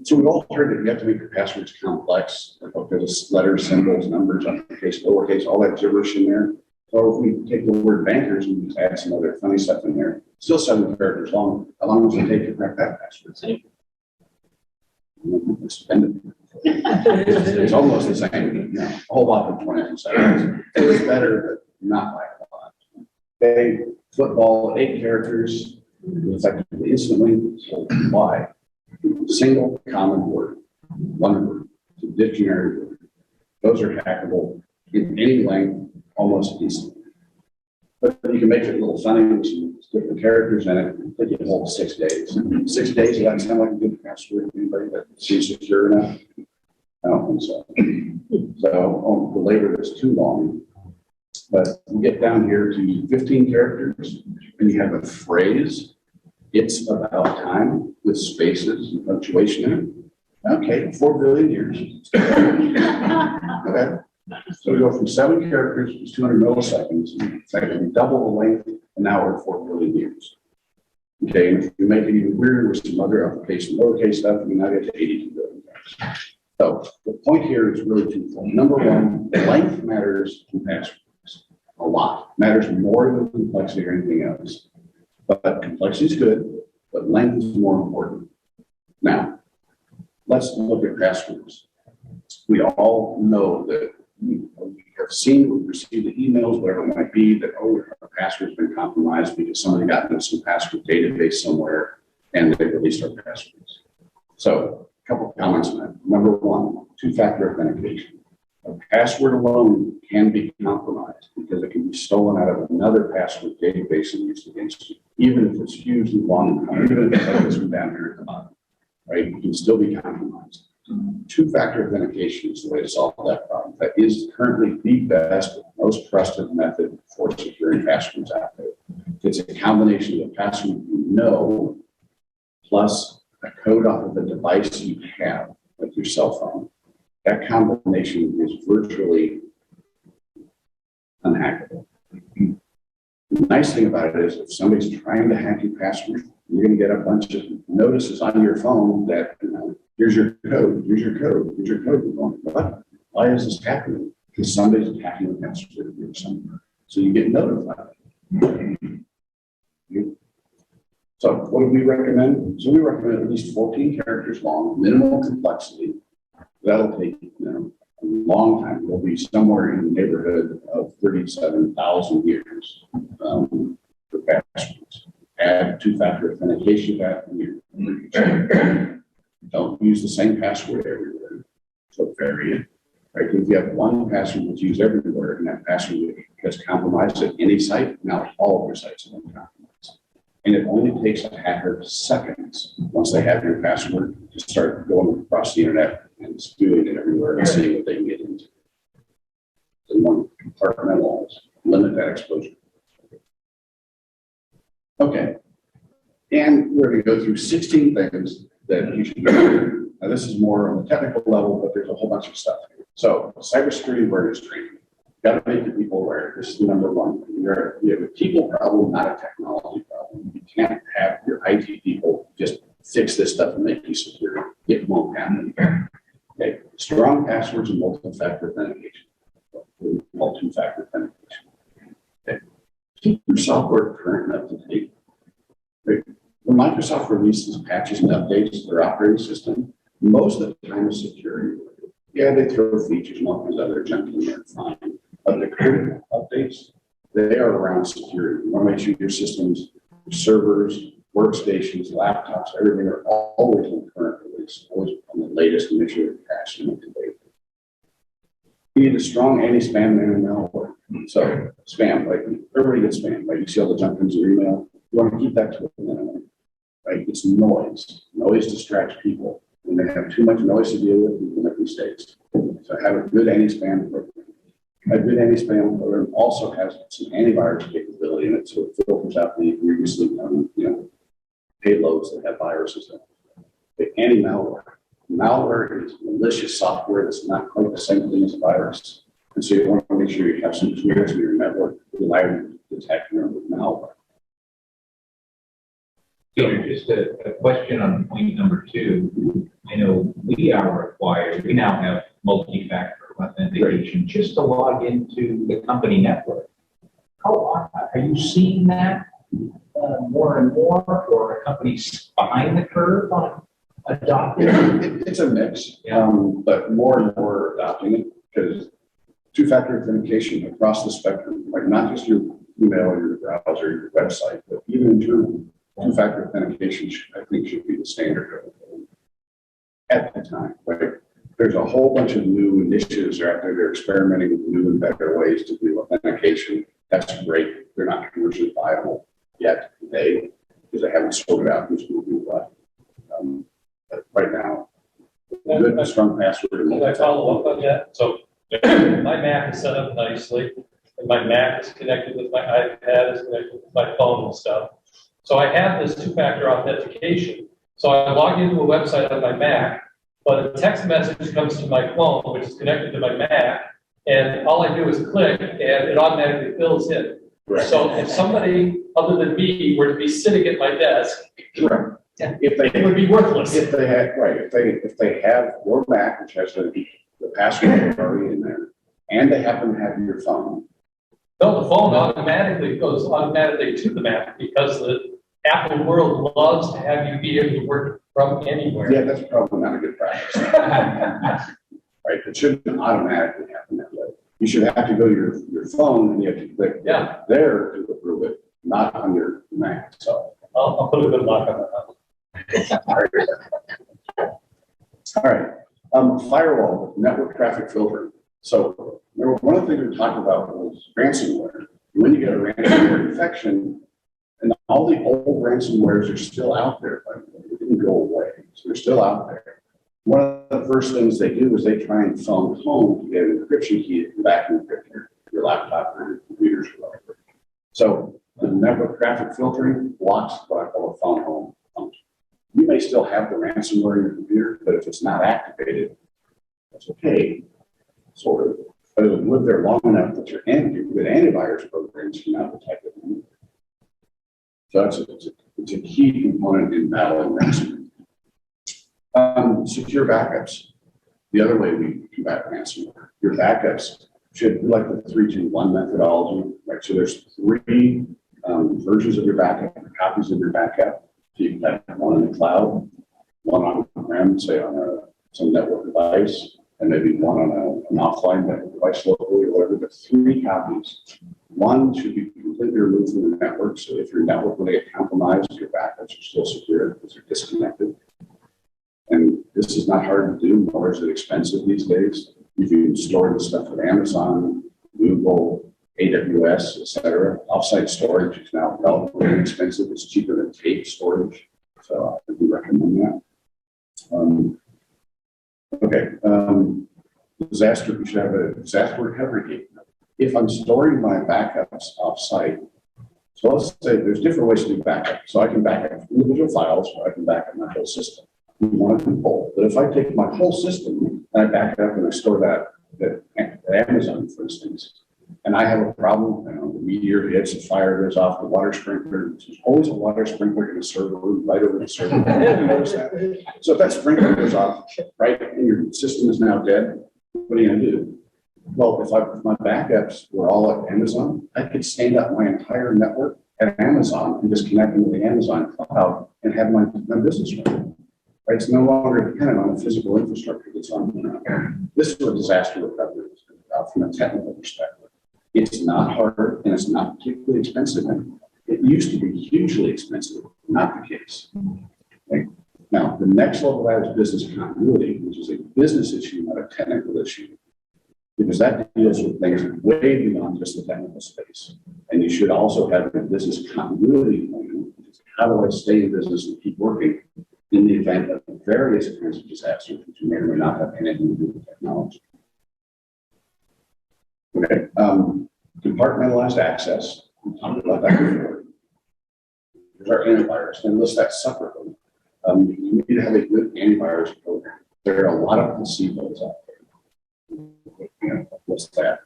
So we all heard that you have to make your passwords complex. There's letters, symbols, numbers, uppercase, lowercase, all that gibberish in there. So if we take the word bankers and just add some other funny stuff in there, still 7 characters long. How long does it take to crack that password? It's almost the same, a whole lot of 22 seconds. It's better, but not by a lot. Okay, football, 8 characters, effectively instantly. Why? Single common word, one word, it's a dictionary word. Those are hackable in any length, almost instantly. But you can make it a little funny with some different characters in it. It can hold 6 days. 6 days, does that sound like a good password to anybody that seems secure enough? I don't think so. So I won't belabor this too long. But we get down here to 15 characters, and you have a phrase. It's about time with spaces and punctuation in it. Okay, 4 billion years. Okay. So we go from 7 characters to 200 milliseconds, effectively double the length, and now we're at 4 billion years. Okay, and if you make it even weirder with some other application, lowercase stuff, we now get to 82 billion years. So the point here is really twofold. Number one, length matters in passwords a lot. Matters more than complexity or anything else. But complexity is good, but length is more important. Now, let's look at passwords. We all know that we have seen, we've received the emails, whatever it might be, that, our password's been compromised because somebody got into some password database somewhere and they released our passwords. So a couple of comments on that. Number one, 2-factor authentication. A password alone can be compromised because it can be stolen out of another password database and used against you, even if it's hugely long, even if it's like this one down here at the bottom, right? You can still be compromised. 2-factor authentication is the way to solve that problem. That is currently the best, most trusted method for securing passwords out there. It's a combination of a password you know, plus a code off of the device you have, like your cell phone. That combination is virtually unhackable. The nice thing about it is if somebody's trying to hack your password, you're going to get a bunch of notices on your phone that, here's your code, here's your code, here's your code. You're going, what? Why is this happening? Because somebody's hacking the password here somewhere. So you get notified. So what do we recommend? So we recommend at least 14 characters long, minimal complexity. That'll take, a long time. It'll be somewhere in the neighborhood of 37,000 years for passwords. Add 2-factor authentication to that, and don't use the same password everywhere. So vary it. Right? If you have one password that's used everywhere, and that password gets compromised at any site, now all of your sites have been compromised. And it only takes a hacker seconds once they have your password to start going across the internet and spewing it everywhere and seeing what they can get into. So you want to compartmentalize, limit that exposure. Okay. And we're going to go through 16 things that you should do. Now, this is more on the technical level, but there's a whole bunch of stuff here. So, cybersecurity awareness training. Got to make your people aware. This is number one. You have a people problem, not a technology problem. You can't have your IT people just fix this stuff and make you secure. It won't happen. Okay. Strong passwords and multi-factor authentication. Multi-factor authentication. Okay. Keep your software current and up to date. Right. When Microsoft releases patches and updates to their operating system, most of the time is security. Yeah, they throw features and all kinds of other junk in there, fine. But the critical updates, they are around security. You want to make sure your systems, your servers, workstations, laptops, everything are always on current release, always on the latest, and make sure they're patched and up to date. You need a strong anti-spam and malware. So spam, like everybody gets spam, right? You see all the junk comes in your email. You want to keep that to a minimum, right? It's noise. Noise distracts people. When they have too much noise to deal with, people make mistakes. So have a good anti-spam program. A good anti-spam program also has some antivirus capability in it, so it filters out the previously payloads that have viruses in it. The anti-malware. Malware is malicious software that's not quite the same thing as a virus. And so you want to make sure you have some tools in your network that allow you to detect your malware. Peter, just a question on point number 2. I know we are required, we now have multi-factor authentication just to log into the company network. How are you seeing that more and more, or are companies behind the curve on adopting it? It's a mix, Yeah. but more and more adopting it because two-factor authentication across the spectrum, like not just your email or your browser, your website, but even internal. Two-factor authentication, I think, should be the standard at the time. Right? There's a whole bunch of new initiatives out there. They're experimenting with new and better ways to do authentication. That's great. They're not commercially viable yet today because they haven't sorted out who's going to do what. But right now, good, strong password. Can I follow up on that? So my Mac is set up nicely, and my Mac is connected with my iPad, is connected with my phone and stuff. So I have this two-factor authentication. So I log into a website on my Mac, but a text message comes to my phone, which is connected to my Mac, and all I do is click, and it automatically fills in. Right. So if somebody other than me were to be sitting at my desk, Right. If it they would be worthless. if they had right, if they have your Mac, which has the password already in there, and they happen to have your phone. No, the phone automatically goes automatically to the Mac because the Apple world loves to have you be able to work from anywhere. Yeah, that's probably not a good practice. Right? It shouldn't automatically happen that way. You should have to go to your phone and you have to click there to approve it, not on your Mac. So I'll put a good lock on that. all right. Firewall, network traffic filtering. So remember, one of the things we talked about was ransomware. When you get a ransomware infection, and all the old ransomwares are still out there, but they didn't go away. So they're still out there. One of the first things they do is they try and phone home to get an encryption key to back encrypt your laptop or your computers or whatever. So the network traffic filtering blocks what I call a phone home function. You may still have the ransomware in your computer, but if it's not activated, that's okay, sort of. But it'll live there long enough that your good antivirus programs can now detect it. So it's a key component in battling ransomware. Secure backups. The other way we combat ransomware, your backups should be like the 3-2-1 methodology, right? So there's 3 versions of your backup, copies of your backup. So you can have one in the cloud, one on-prem, say on some network device, and maybe one on an offline network device locally or whatever, but 3 copies. One should be completely removed from the network. So if your network will get compromised, your backups are still secure because they're disconnected. And this is not hard to do, nor is it expensive these days. You can store the stuff at Amazon, Google, AWS, etc. Offsite storage is now relatively inexpensive. It's cheaper than tape storage. So I do recommend that. Disaster, we should have a disaster recovery gate. If I'm storing my backups offsite, so let's say there's different ways to do backup. So I can back up individual files, or I can back up my whole system. You want to control. But if I take my whole system and I back it up and I store that at Amazon, for instance, and I have a problem, the meteor hits, the fire goes off, the water sprinkler, there's always a water sprinkler in the server room, right over the server room. Notice that. So if that sprinkler goes off, right, and your system is now dead, what are you gonna do? Well, if my backups were all at Amazon, I could stand up my entire network at Amazon and just connect them to the Amazon cloud and have my business run. Right? It's no longer dependent on the physical infrastructure that's on. This is what disaster recovery is about from a technical perspective. It's not hard and it's not particularly expensive anymore. It used to be hugely expensive, not the case. Okay? Now, the next level of that is business continuity, which is a business issue, not a technical issue, because that deals with things way beyond just the technical space. And you should also have a business continuity plan. How do I stay in business and keep working in the event of various kinds of disasters, which may or may not have anything to do with technology? Okay, compartmentalized access. We talked about that before. There's our antivirus, and list that separately. You need to have a good antivirus program. There are a lot of placebos out there. What's that?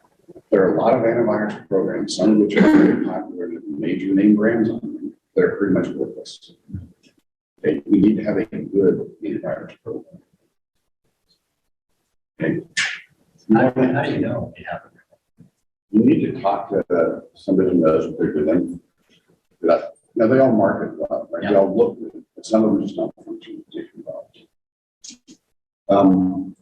There are a lot of antivirus programs, some of which are very popular and have major name brands on them. They're pretty much worthless. Okay, we need to have a good antivirus program. Okay. How do you know? You need to talk to somebody who knows what they're doing. Now they all market well, right? They all look good, but some of them just don't function particularly well.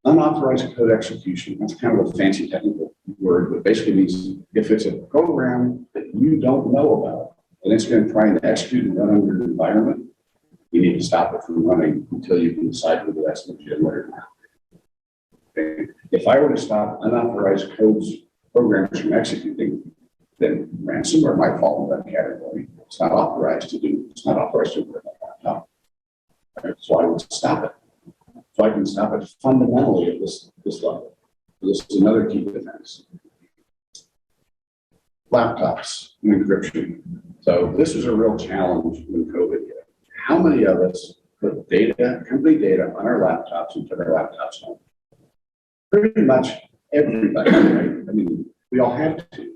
Unauthorized code execution, that's kind of a fancy technical word, but basically means if it's a program that you don't know about and it's going to try and execute and run under an environment, you need to stop it from running until you can decide whether that's legitimate or not. Okay. If I were to stop unauthorized programs from executing, then ransomware might fall in that category. It's not authorized to do, it's not authorized to work on that laptop. Right? So I would stop it. So I can stop it fundamentally at this level. This is another key defense. Laptops and encryption. So this is a real challenge when COVID hit. How many of us put data, company data on our laptops and took our laptops home? Pretty much everybody, right? I mean, we all have to.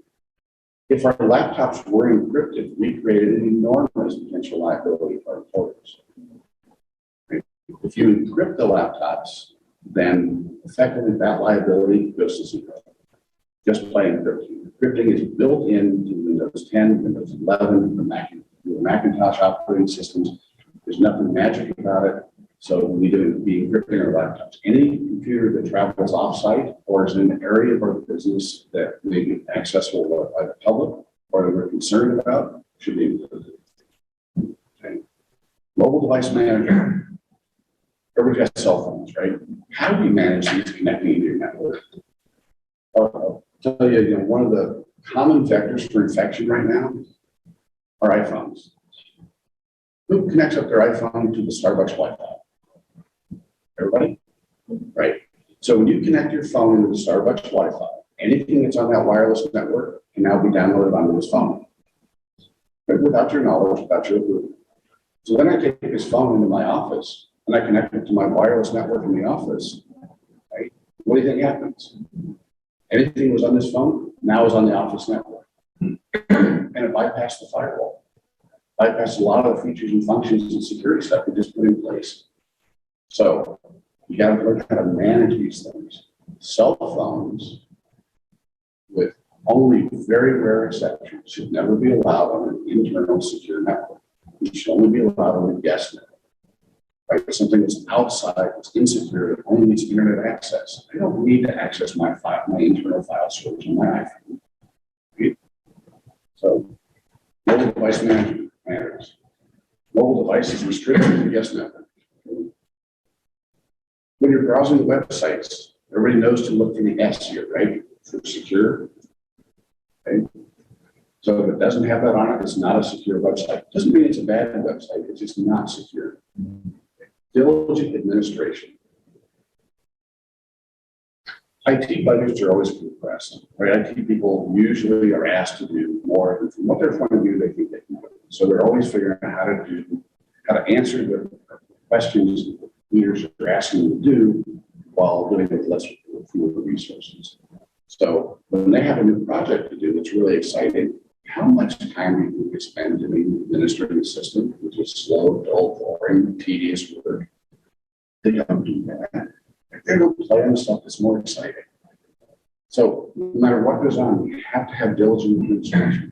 If our laptops were encrypted, we created an enormous potential liability for our employers. If you encrypt the laptops, then effectively that liability goes to zero. Just by encrypting. Encrypting is built into Windows 10, Windows 11, the Macintosh operating systems. There's nothing magic about it. So we need to be encrypting our laptops. Any computer that travels offsite or is in an area of our business that may be accessible by the public or that we're concerned about should be encrypted. Okay. Mobile device manager. Everybody's got cell phones, right? How do we manage these connecting into your network? I'll tell you, one of the common vectors for infection right now are iPhones. Who connects up their iPhone to the Starbucks Wi-Fi? Everybody? Right. So when you connect your phone to the Starbucks Wi-Fi, anything that's on that wireless network can now be downloaded onto this phone. But without your knowledge, without your approval. So then I take this phone into my office and I connect it to my wireless network in the office. Right? What do you think happens? Anything that was on this phone now is on the office network. And it bypassed the firewall. Bypassed a lot of the features and functions and security stuff we just put in place. So you got to learn how to manage these things. Cell phones, with only very rare exceptions, should never be allowed on an internal secure network. It should only be allowed on a guest network. Right? Something that's outside, that's insecure, that only needs internet access. I don't need to access my internal file storage on my iPhone. Right? So, mobile device management matters. Mobile devices restricted to the guest network. When you're browsing the websites, everybody knows to look for the S here, right? For secure. Okay. So if it doesn't have that on it, it's not a secure website. Doesn't mean it's a bad website, it's just not secure. Diligent administration. IT budgets are always compressed, right? IT people usually are asked to do more than from what their point of view they think they can do. So they're always figuring out how to answer the questions leaders are asking them to do while doing it with fewer resources. So when they have a new project to do that's really exciting, how much time do you think they spend doing administering the system, which is slow, dull, boring, tedious work? They don't do that. They don't play on stuff that's more exciting. So no matter what goes on, you have to have diligent administration.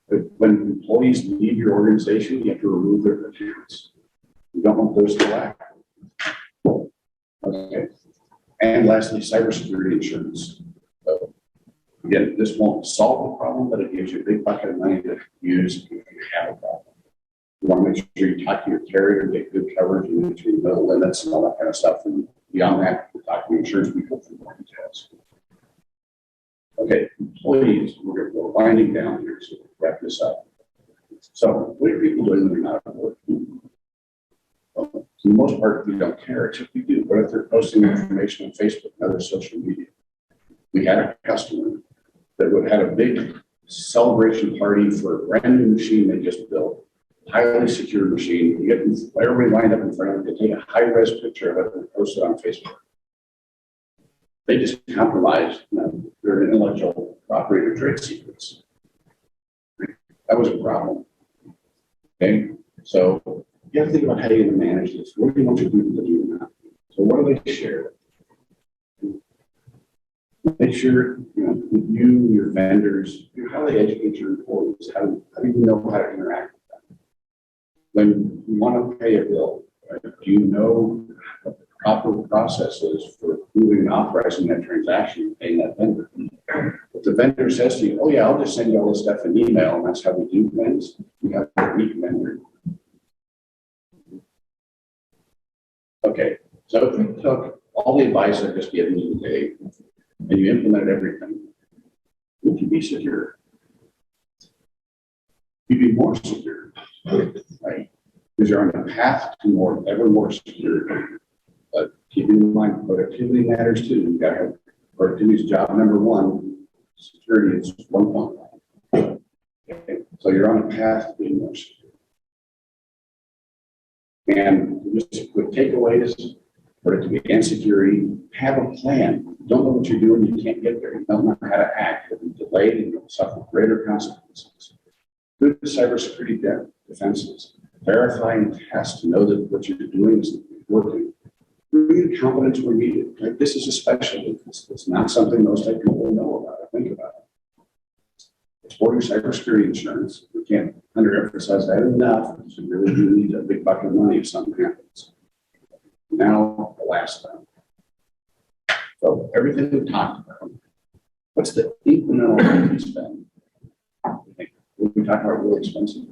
But when employees leave your organization, you have to remove their accounts. You don't want those to lack. Okay. And lastly, cybersecurity insurance. So again, this won't solve the problem, but it gives you a big bucket of money to use if you have a problem. You want to make sure you talk to your carrier, get good coverage, and make sure you know the limits and all that kind of stuff. And beyond that, you talk to your insurance people for more details. Okay, employees, we're winding down here, so we'll wrap this up. So what are people doing when they're not at work? Well, for the most part, we don't care, except we do. What if they're posting information on Facebook and other social media? We had a customer that had a big celebration party for a brand new machine they just built, highly secure machine. You get everybody lined up in front of it, they take a high-res picture of it and post it on Facebook. They just compromised their intellectual property or trade secrets. That was a problem. Okay, so you have to think about how you're going to manage this. What do you want your people to do now? So what do they share? Make sure with you, your vendors, how they educate your employees. How do you know how to interact with them? When you want to pay a bill, right, do you know what the proper process is for approving and authorizing that transaction and paying that vendor? If the vendor says to you, oh yeah, I'll just send you all this stuff in email and that's how we do things, you have a weak vendor. Okay, so if we took all the advice I've just given you today and you implemented everything, would you be secure? You'd be more secure, right? Because you're on a path to ever more security. But keeping in mind, productivity matters too. You've got to have productivity is job number one. Security is 1.1. Okay, so you're on a path to being more secure. And just quick takeaways, productivity and security, have a plan. You don't know what you're doing, you can't get there. You don't know how to act. You'll be delayed and you'll suffer greater consequences. Good cybersecurity defenses. Verify and test to know that what you're doing is working. Bring confidence where needed. Like, this is a specialty. It's not something most people know about or think about. Exporting cybersecurity insurance. We can't underemphasize that enough. You really do need a big bucket of money if something happens. Now, the last thing. So everything we talked about, what's the incremental IT spend? When we talk about really expensive,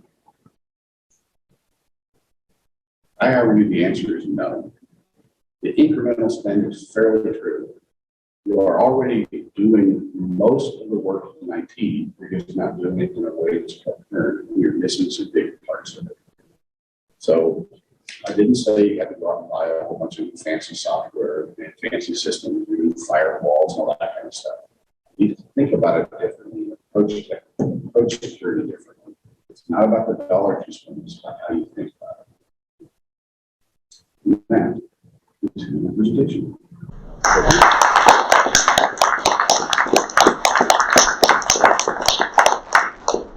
I argue the answer is no. The incremental spend is fairly true. You are already doing most of the work in IT. You're just not doing it in a way that's coherent, and you're missing some big parts of it. So I didn't say you had to go out and buy a whole bunch of fancy software and fancy systems, firewalls, and all that kind of stuff. You need to think about it differently, approach security differently. It's not about the dollar you spend, it's about how you think about it. With that, to the presentation.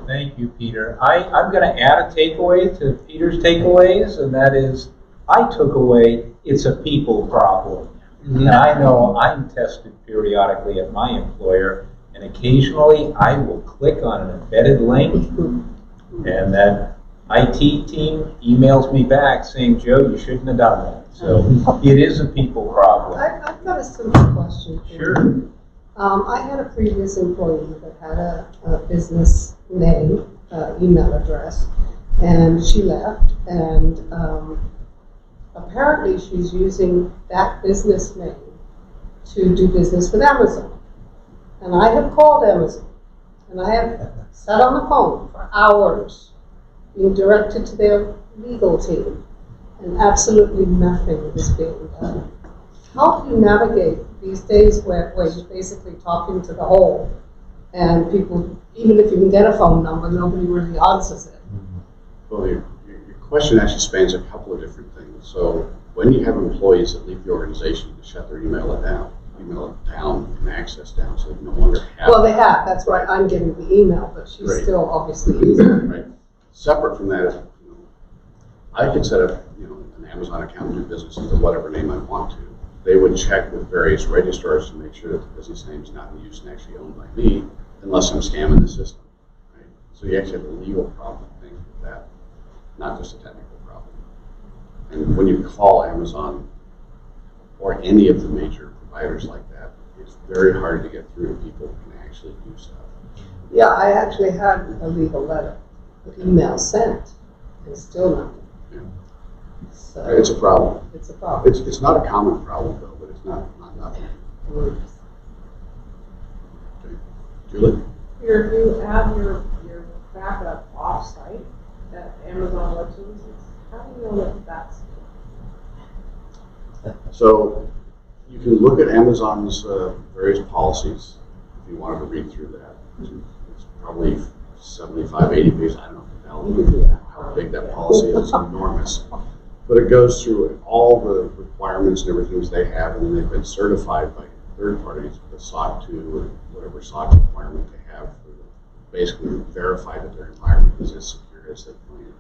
Thank you, Peter. I'm going to add a takeaway to Peter's takeaways, and that is, I took away it's a people problem. And I know I'm tested periodically at my employer, and occasionally I will click on an embedded link, and that IT team emails me back saying, Joe, you shouldn't have done that. So it is a people problem. I've got a simple question. Sure. I had a previous employee that had a business name, email address, and she left, and apparently she's using that business name to do business with Amazon. And I have called Amazon, and I have sat on the phone for hours being directed to their legal team, and absolutely nothing is being done. How do you navigate these days where you're basically talking to the whole, and people, even if you can get a phone number, nobody really answers it? Well, your question actually spans a couple of different things. So when you have employees that leave the organization to shut their email down, email it down and access down, so they no longer have. Well, they have, that's why I'm getting the email, but she's Right. still obviously using it. Right. Separate from that is, I could set up, an Amazon account and do business under whatever name I want to. They would check with various registrars to make sure that the business name is not in use and actually owned by me, unless I'm scamming the system. Right? So you actually have a legal problem thing with that, not just a technical problem. And when you call Amazon or any of the major providers like that, it's very hard to get through to people who can actually do stuff. Yeah, I actually had a legal letter, an email sent, and still nothing. Yeah. So It's a problem. it's a problem. It's not a common problem though, but it's not nothing. Okay. Julie? You have your backup off-site at Amazon Web Services. How do you know that that's? So you can look at Amazon's various policies if you wanted to read through that. It's probably 75, 80 pages. I don't know how big that policy is. It's enormous. But it goes through all the requirements and everything that they have, and then they've been certified by third parties, the SOC 2 or whatever SOC requirement they have, basically verify that their environment is as secure as they claim.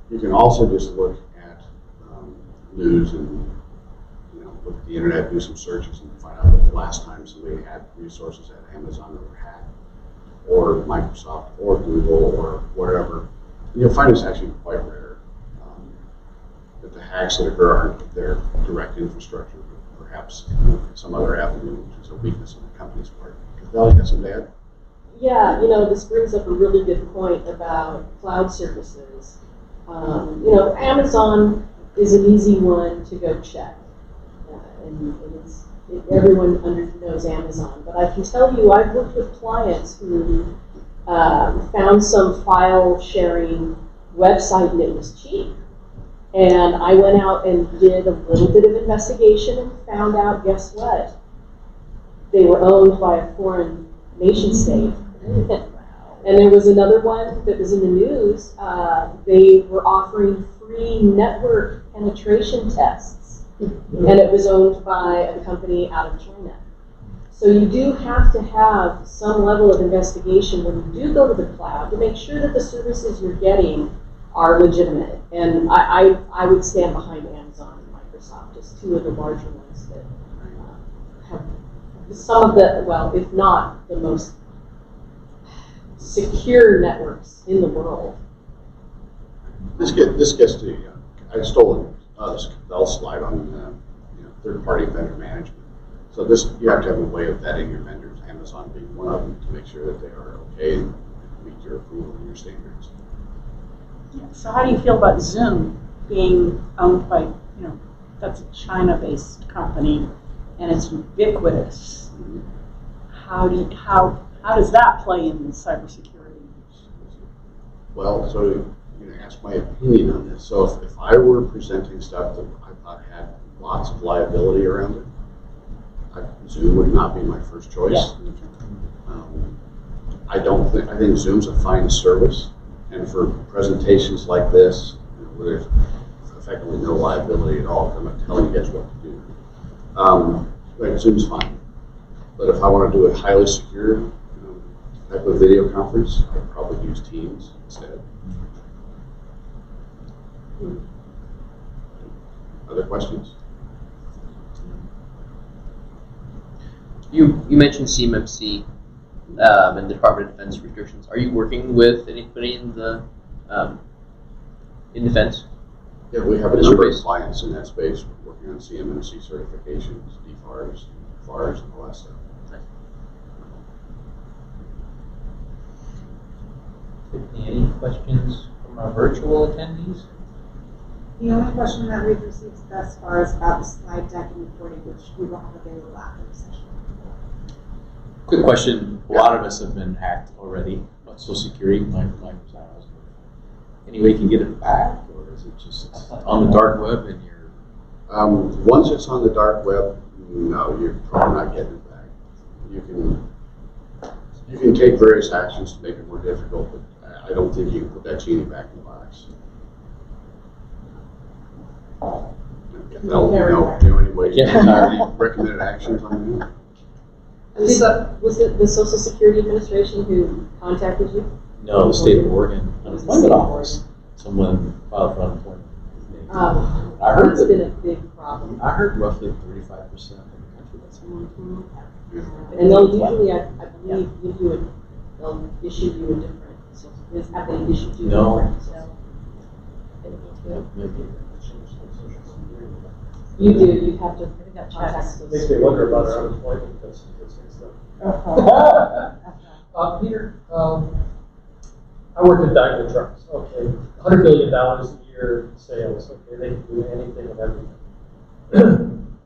You can also just look at news and look at the internet, do some searches, and find out that the last time somebody had resources at Amazon that were hacked, or Microsoft, or Google, or whatever. You'll find it's actually quite rare that the hacks that occur aren't their direct infrastructure, but perhaps some other avenue, which is a weakness on the company's part. Well, you got some bad? Yeah, this brings up a really good point about cloud services. Amazon is an easy one to go check. Everyone knows Amazon, but I can tell you I've worked with clients who found some file sharing website and it was cheap. And I went out and did a little bit of investigation and found out, guess what? They were owned by a foreign nation state. And there was another one that was in the news. They were offering free network penetration tests. And it was owned by a company out of China. So you do have to have some level of investigation when you do go to the cloud to make sure that the services you're getting are legitimate. And I would stand behind Amazon and Microsoft, just two of the larger ones that have some of the, well, if not the most secure networks in the world. This gets to, I stole this Bell slide on third-party vendor management. So you have to have a way of vetting your vendors, Amazon being one of them, to make sure that they are okay and meet your approval and your standards. So how do you feel about Zoom being owned by, that's a China-based company and it's ubiquitous? How does that play in cybersecurity? Well, so you're going to ask my opinion on this. So if I were presenting stuff that I thought had lots of liability around it, Zoom would not be my first choice. Yeah. I think Zoom's a fine service, and for presentations like this, where there's effectively no liability at all, I'm not telling you guys what to do. Zoom's fine. But if I want to do a highly secure type of video conference, I'd probably use Teams instead. Other questions? You mentioned CMMC and the Department of Defense restrictions. Are you working with anybody in the in defense? Yeah, we have a number of clients in that space working on CMMC certifications, DFARS, FARS, and all that stuff. Any questions from our virtual attendees? The only question that we've received thus far is about the slide deck and reporting, which we won't have available after the session. Quick question. A lot of us have been hacked already. About Social Security, any way you can get it back, or is it just on the dark web and you're? Once it's on the dark web, no, you're probably not getting it back. You can take various actions to make it more difficult, but I don't think you can put that genie back in the box. If they'll, you know any what Yeah. recommended actions on that? Was it the Social Security Administration who contacted you? No, the state of Oregon It was the unemployment state of office. Someone filed for unemployment. I Um, heard That's been that. a big problem. I heard roughly 35% of the country that's unemployed. And they'll usually, I believe, give you they'll issue you a different, have they issued you a No. different? You do, you have to contact those. Makes me wonder about our unemployment statistics though. Peter, I work in Daimler Trucks, okay, $100 billion a year in sales, okay, they can do anything and everything.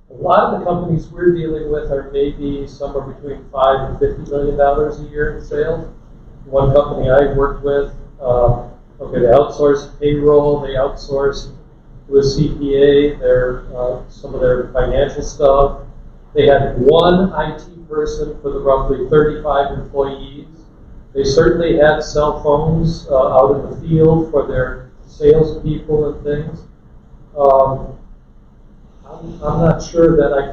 A lot of the companies we're dealing with are maybe somewhere between $5 and $50 million a year in sales. One company I worked with, okay, they outsource payroll, they outsource to a CPA, some of their financial stuff. They had one IT person for the roughly 35 employees. They certainly had cell phones out in the field for their salespeople and things. I'm not sure that I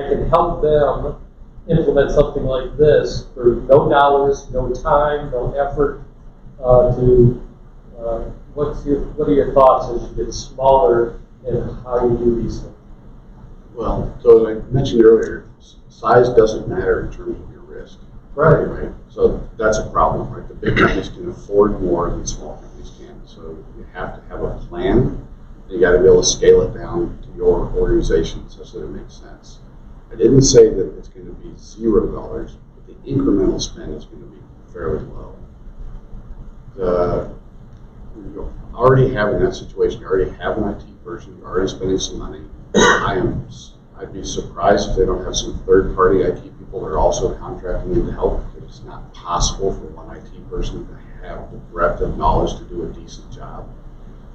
can help them implement something like this for no dollars, no time, no effort. What are your thoughts as you get smaller and how you do these things? Well, so as I mentioned earlier, size doesn't matter in terms of your risk. Right. So that's a problem, right? The big companies can afford more than small companies can. So you have to have a plan. You got to be able to scale it down to your organization such that it makes sense. I didn't say that it's going to be $0, but the incremental spend is going to be fairly low. You already have in that situation, you already have an IT person, you're already spending some money. I'd be surprised if they don't have some third-party IT people that are also contracting in to help, because it's not possible for one IT person to have the breadth of knowledge to do a decent job.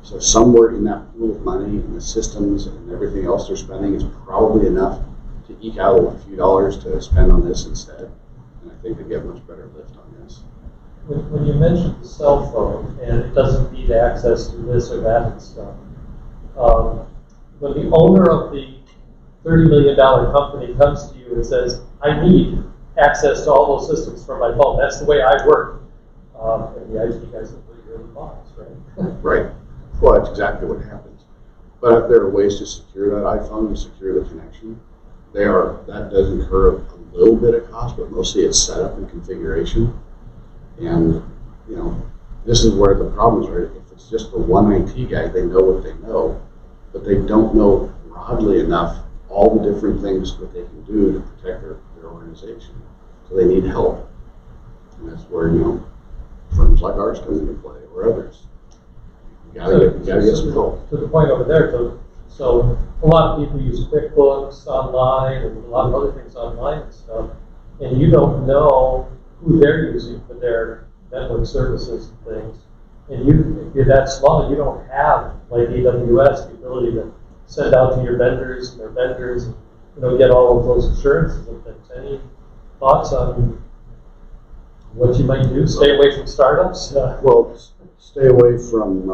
So somewhere in that pool of money and the systems and everything else they're spending is probably enough to eke out a few dollars to spend on this instead. And I think they get much better lift on this. When you mentioned the cell phone and it doesn't need access to this or that and stuff, when the owner of the $30 million company comes to you and says, I need access to all those systems from my phone, that's the way I work. And the IT guys will put you in the box, right? Right. Well, that's exactly what happens. But if there are ways to secure that iPhone and secure the connection, that does incur a little bit of cost, but mostly it's setup and configuration. And, this is where the problem is, right? If it's just the one IT guy, they know what they know, but they don't know broadly enough all the different things that they can do to protect their organization. So they need help. And that's where, firms like ours come into play, or others. You gotta get some help. To the point over there, so a lot of people use QuickBooks online and a lot of other things online and stuff, and you don't know who they're using for their network services and things. And if you're that small, you don't have, like AWS, the ability to send out to your vendors and their vendors, and, get all of those assurances and things. Any thoughts on what you might do? Stay away from startups? Well, stay away from,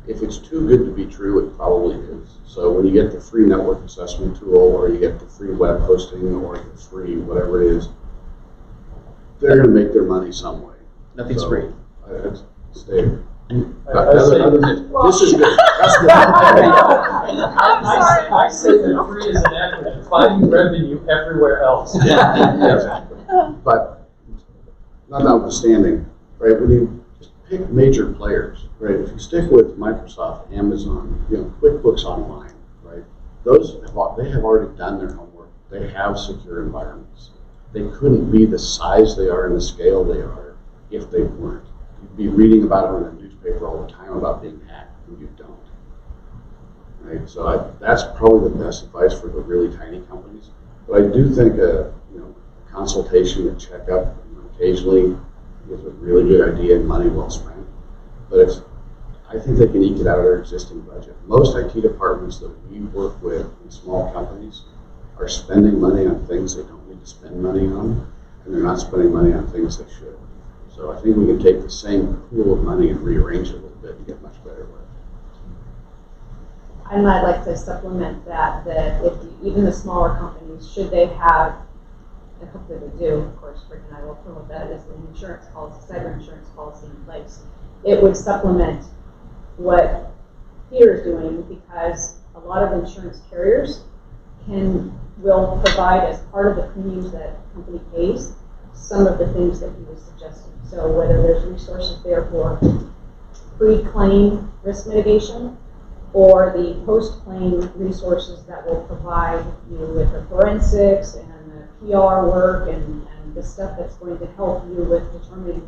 if it's too good to be true, it probably is. So when you get the free network assessment tool, or you get the free web hosting, or the free whatever it is, they're going to make their money some way. Nothing's free. Stay. This is good. That's good. I say that free is an acronym. Finding revenue everywhere else. Yes. But notwithstanding, right, when you just pick major players, right, if you stick with Microsoft, Amazon, QuickBooks Online, right, they have already done their homework. They have secure environments. They couldn't be the size they are and the scale they are if they weren't. You'd be reading about them in the newspaper all the time about being hacked, and you don't. Right? So that's probably the best advice for the really tiny companies. But I do think a consultation and checkup occasionally is a really good idea and money well spent. But I think they can eke it out of their existing budget. Most IT departments that we work with in small companies are spending money on things they don't need to spend money on, and they're not spending money on things they should. So I think we can take the same pool of money and rearrange it a little bit and get much better with it. and I'd like to supplement that, if even the smaller companies, should they have, and hopefully they do, of course, Rick and I will promote that as an insurance policy, cyber insurance policy in place, it would supplement what Peter is doing, because a lot of insurance carriers will provide as part of the premiums that a company pays some of the things that he was suggesting. So whether there's resources there for pre-claim risk mitigation, or the post-claim resources that will provide you with the forensics and the PR work and the stuff that's going to help you with determining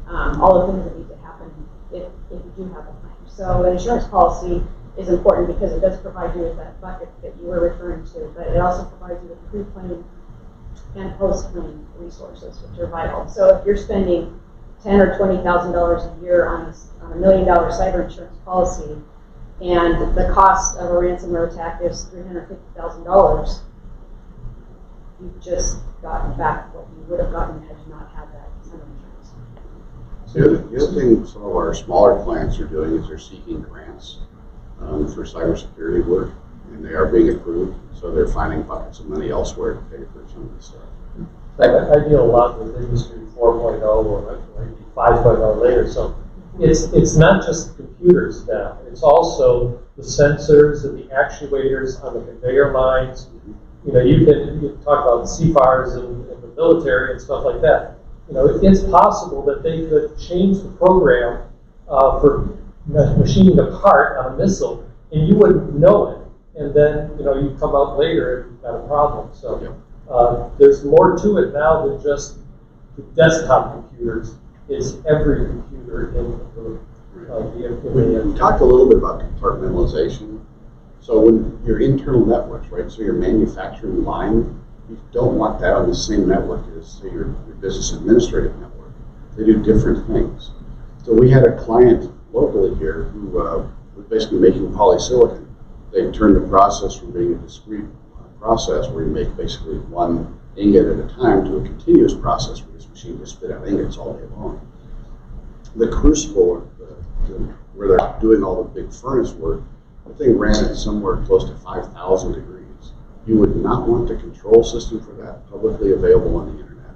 all the things that need to happen if you do have a claim. So an insurance policy is important because it does provide you with that bucket that you were referring to, but it also provides you with pre-claim and post-claim resources, which are vital. So if you're spending $10,000 or $20,000 a year on a $1 million cyber insurance policy, and the cost of a ransomware attack is $350,000, you've just gotten back what you would have gotten had you not had that kind of insurance. The other thing some of our smaller clients are doing is they're seeking grants for cybersecurity work, and they are being approved, so they're finding buckets of money elsewhere to pay for some of this stuff. I deal a lot with Industry 4.0 or maybe 5.0 later, so it's not just computers now, it's also the sensors and the actuators on the conveyor lines. You know, you talk about CFARs in the military and stuff like that. You know, it's possible that they could change the program for machining a part on a missile, and you wouldn't know it. And then, you know, you come out later and you've got a problem. So there's more to it now than just the desktop computers. It's every computer in the We talked a little bit about compartmentalization. So when your internal networks, right, so your manufacturing line, you don't want that on the same network as, say, your business administrative network. They do different things. So we had a client locally here who was basically making polysilicon. They turned the process from being a discrete process where you make basically one ingot at a time to a continuous process where this machine just spit out ingots all day long. The crucible, where they're doing all the big furnace work, the thing ran at somewhere close to 5,000 degrees. You would not want the control system for that publicly available on the internet,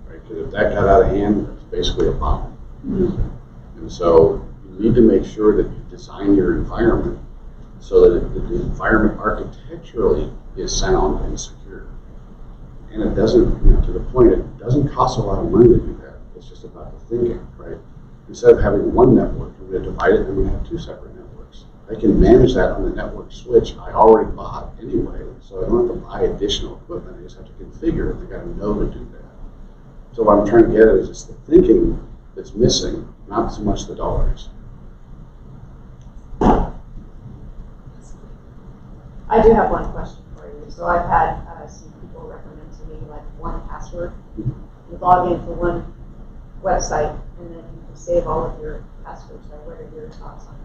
right? Because if that got out of hand, it's basically a bomb. Mm-hmm. And so you need to make sure that you design your environment so that the environment architecturally is sound and secure. And it doesn't, you know, to the point, it doesn't cost a lot of money to do that. It's just about the thinking, right? Instead of having one network, I'm going to divide it and I'm going to have two separate networks. I can manage that on the network switch I already bought anyway, so I don't have to buy additional equipment. I just have to configure it. I got to know to do that. So what I'm trying to get at is just the thinking that's missing, not so much the dollars. I do have one question for you. So I've had some people recommend to me like one password. You log into one website and then you can save all of your passwords. So what are your thoughts on that?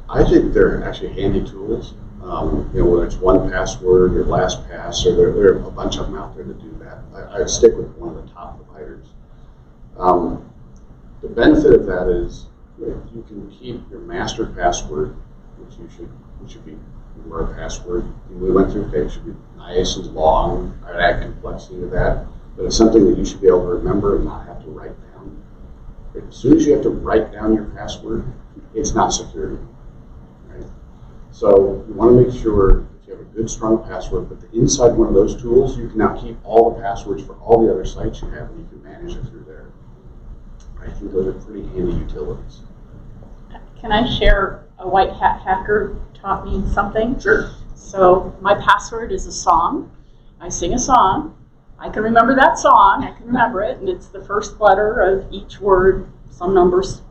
I think they're actually handy tools. You know, whether it's 1Password or LastPass, or there are a bunch of them out there that do that. I stick with one of the top providers. The benefit of that is you can keep your master password, which should be your password. We went through, okay, it should be nice and long. I'd add complexity to that, but it's something that you should be able to remember and not have to write down. As soon as you have to write down your password, it's not secure. So you want to make sure that you have a good, strong password, but inside one of those tools, you can now keep all the passwords for all the other sites you have, and you can manage it through there. I think those are pretty handy utilities. Can I share a white hat hacker taught me something? Sure. So my password is a song. I sing a song. I can remember that song. I can remember it, and it's the first letter of each word, some numbers.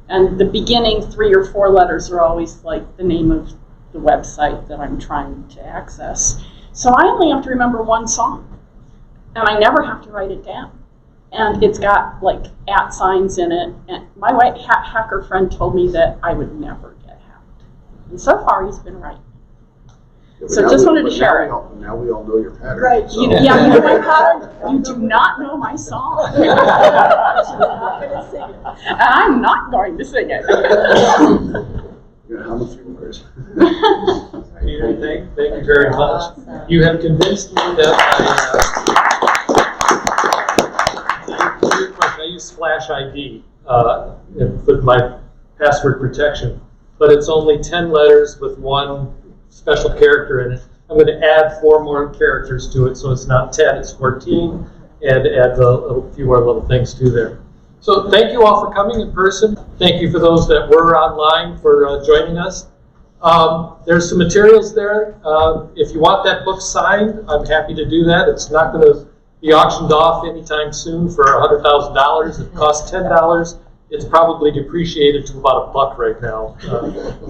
And the beginning 3 or 4 letters are always like the name of the website that I'm trying to access. So I only have to remember one song, and I never have to write it down. And it's got like @ signs in it. And my white hat hacker friend told me that I would never get hacked. And so far he's been right. Yeah, So just wanted to share it. Now we all know your pattern. Right. So. You know my pattern? You do not know my song. You're not going to sing it. And I'm not going to sing it. Yeah, how much few words? Peter, thank you very much. You have convinced me that I use Flash ID with my password protection, but it's only 10 letters with one special character in it. I'm going to add 4 more characters to it, so it's not 10, it's 14, and add a few more little things to there. So thank you all for coming in person. Thank you for those that were online for joining us. There's some materials there. If you want that book signed, I'm happy to do that. It's not going to be auctioned off anytime soon for $100,000. It costs $10. It's probably depreciated to about $1 right now,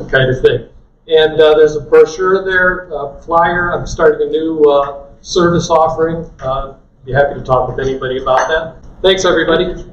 kind of thing. And there's a brochure there, flyer. I'm starting a new service offering. Be happy to talk with anybody about that. Thanks, everybody.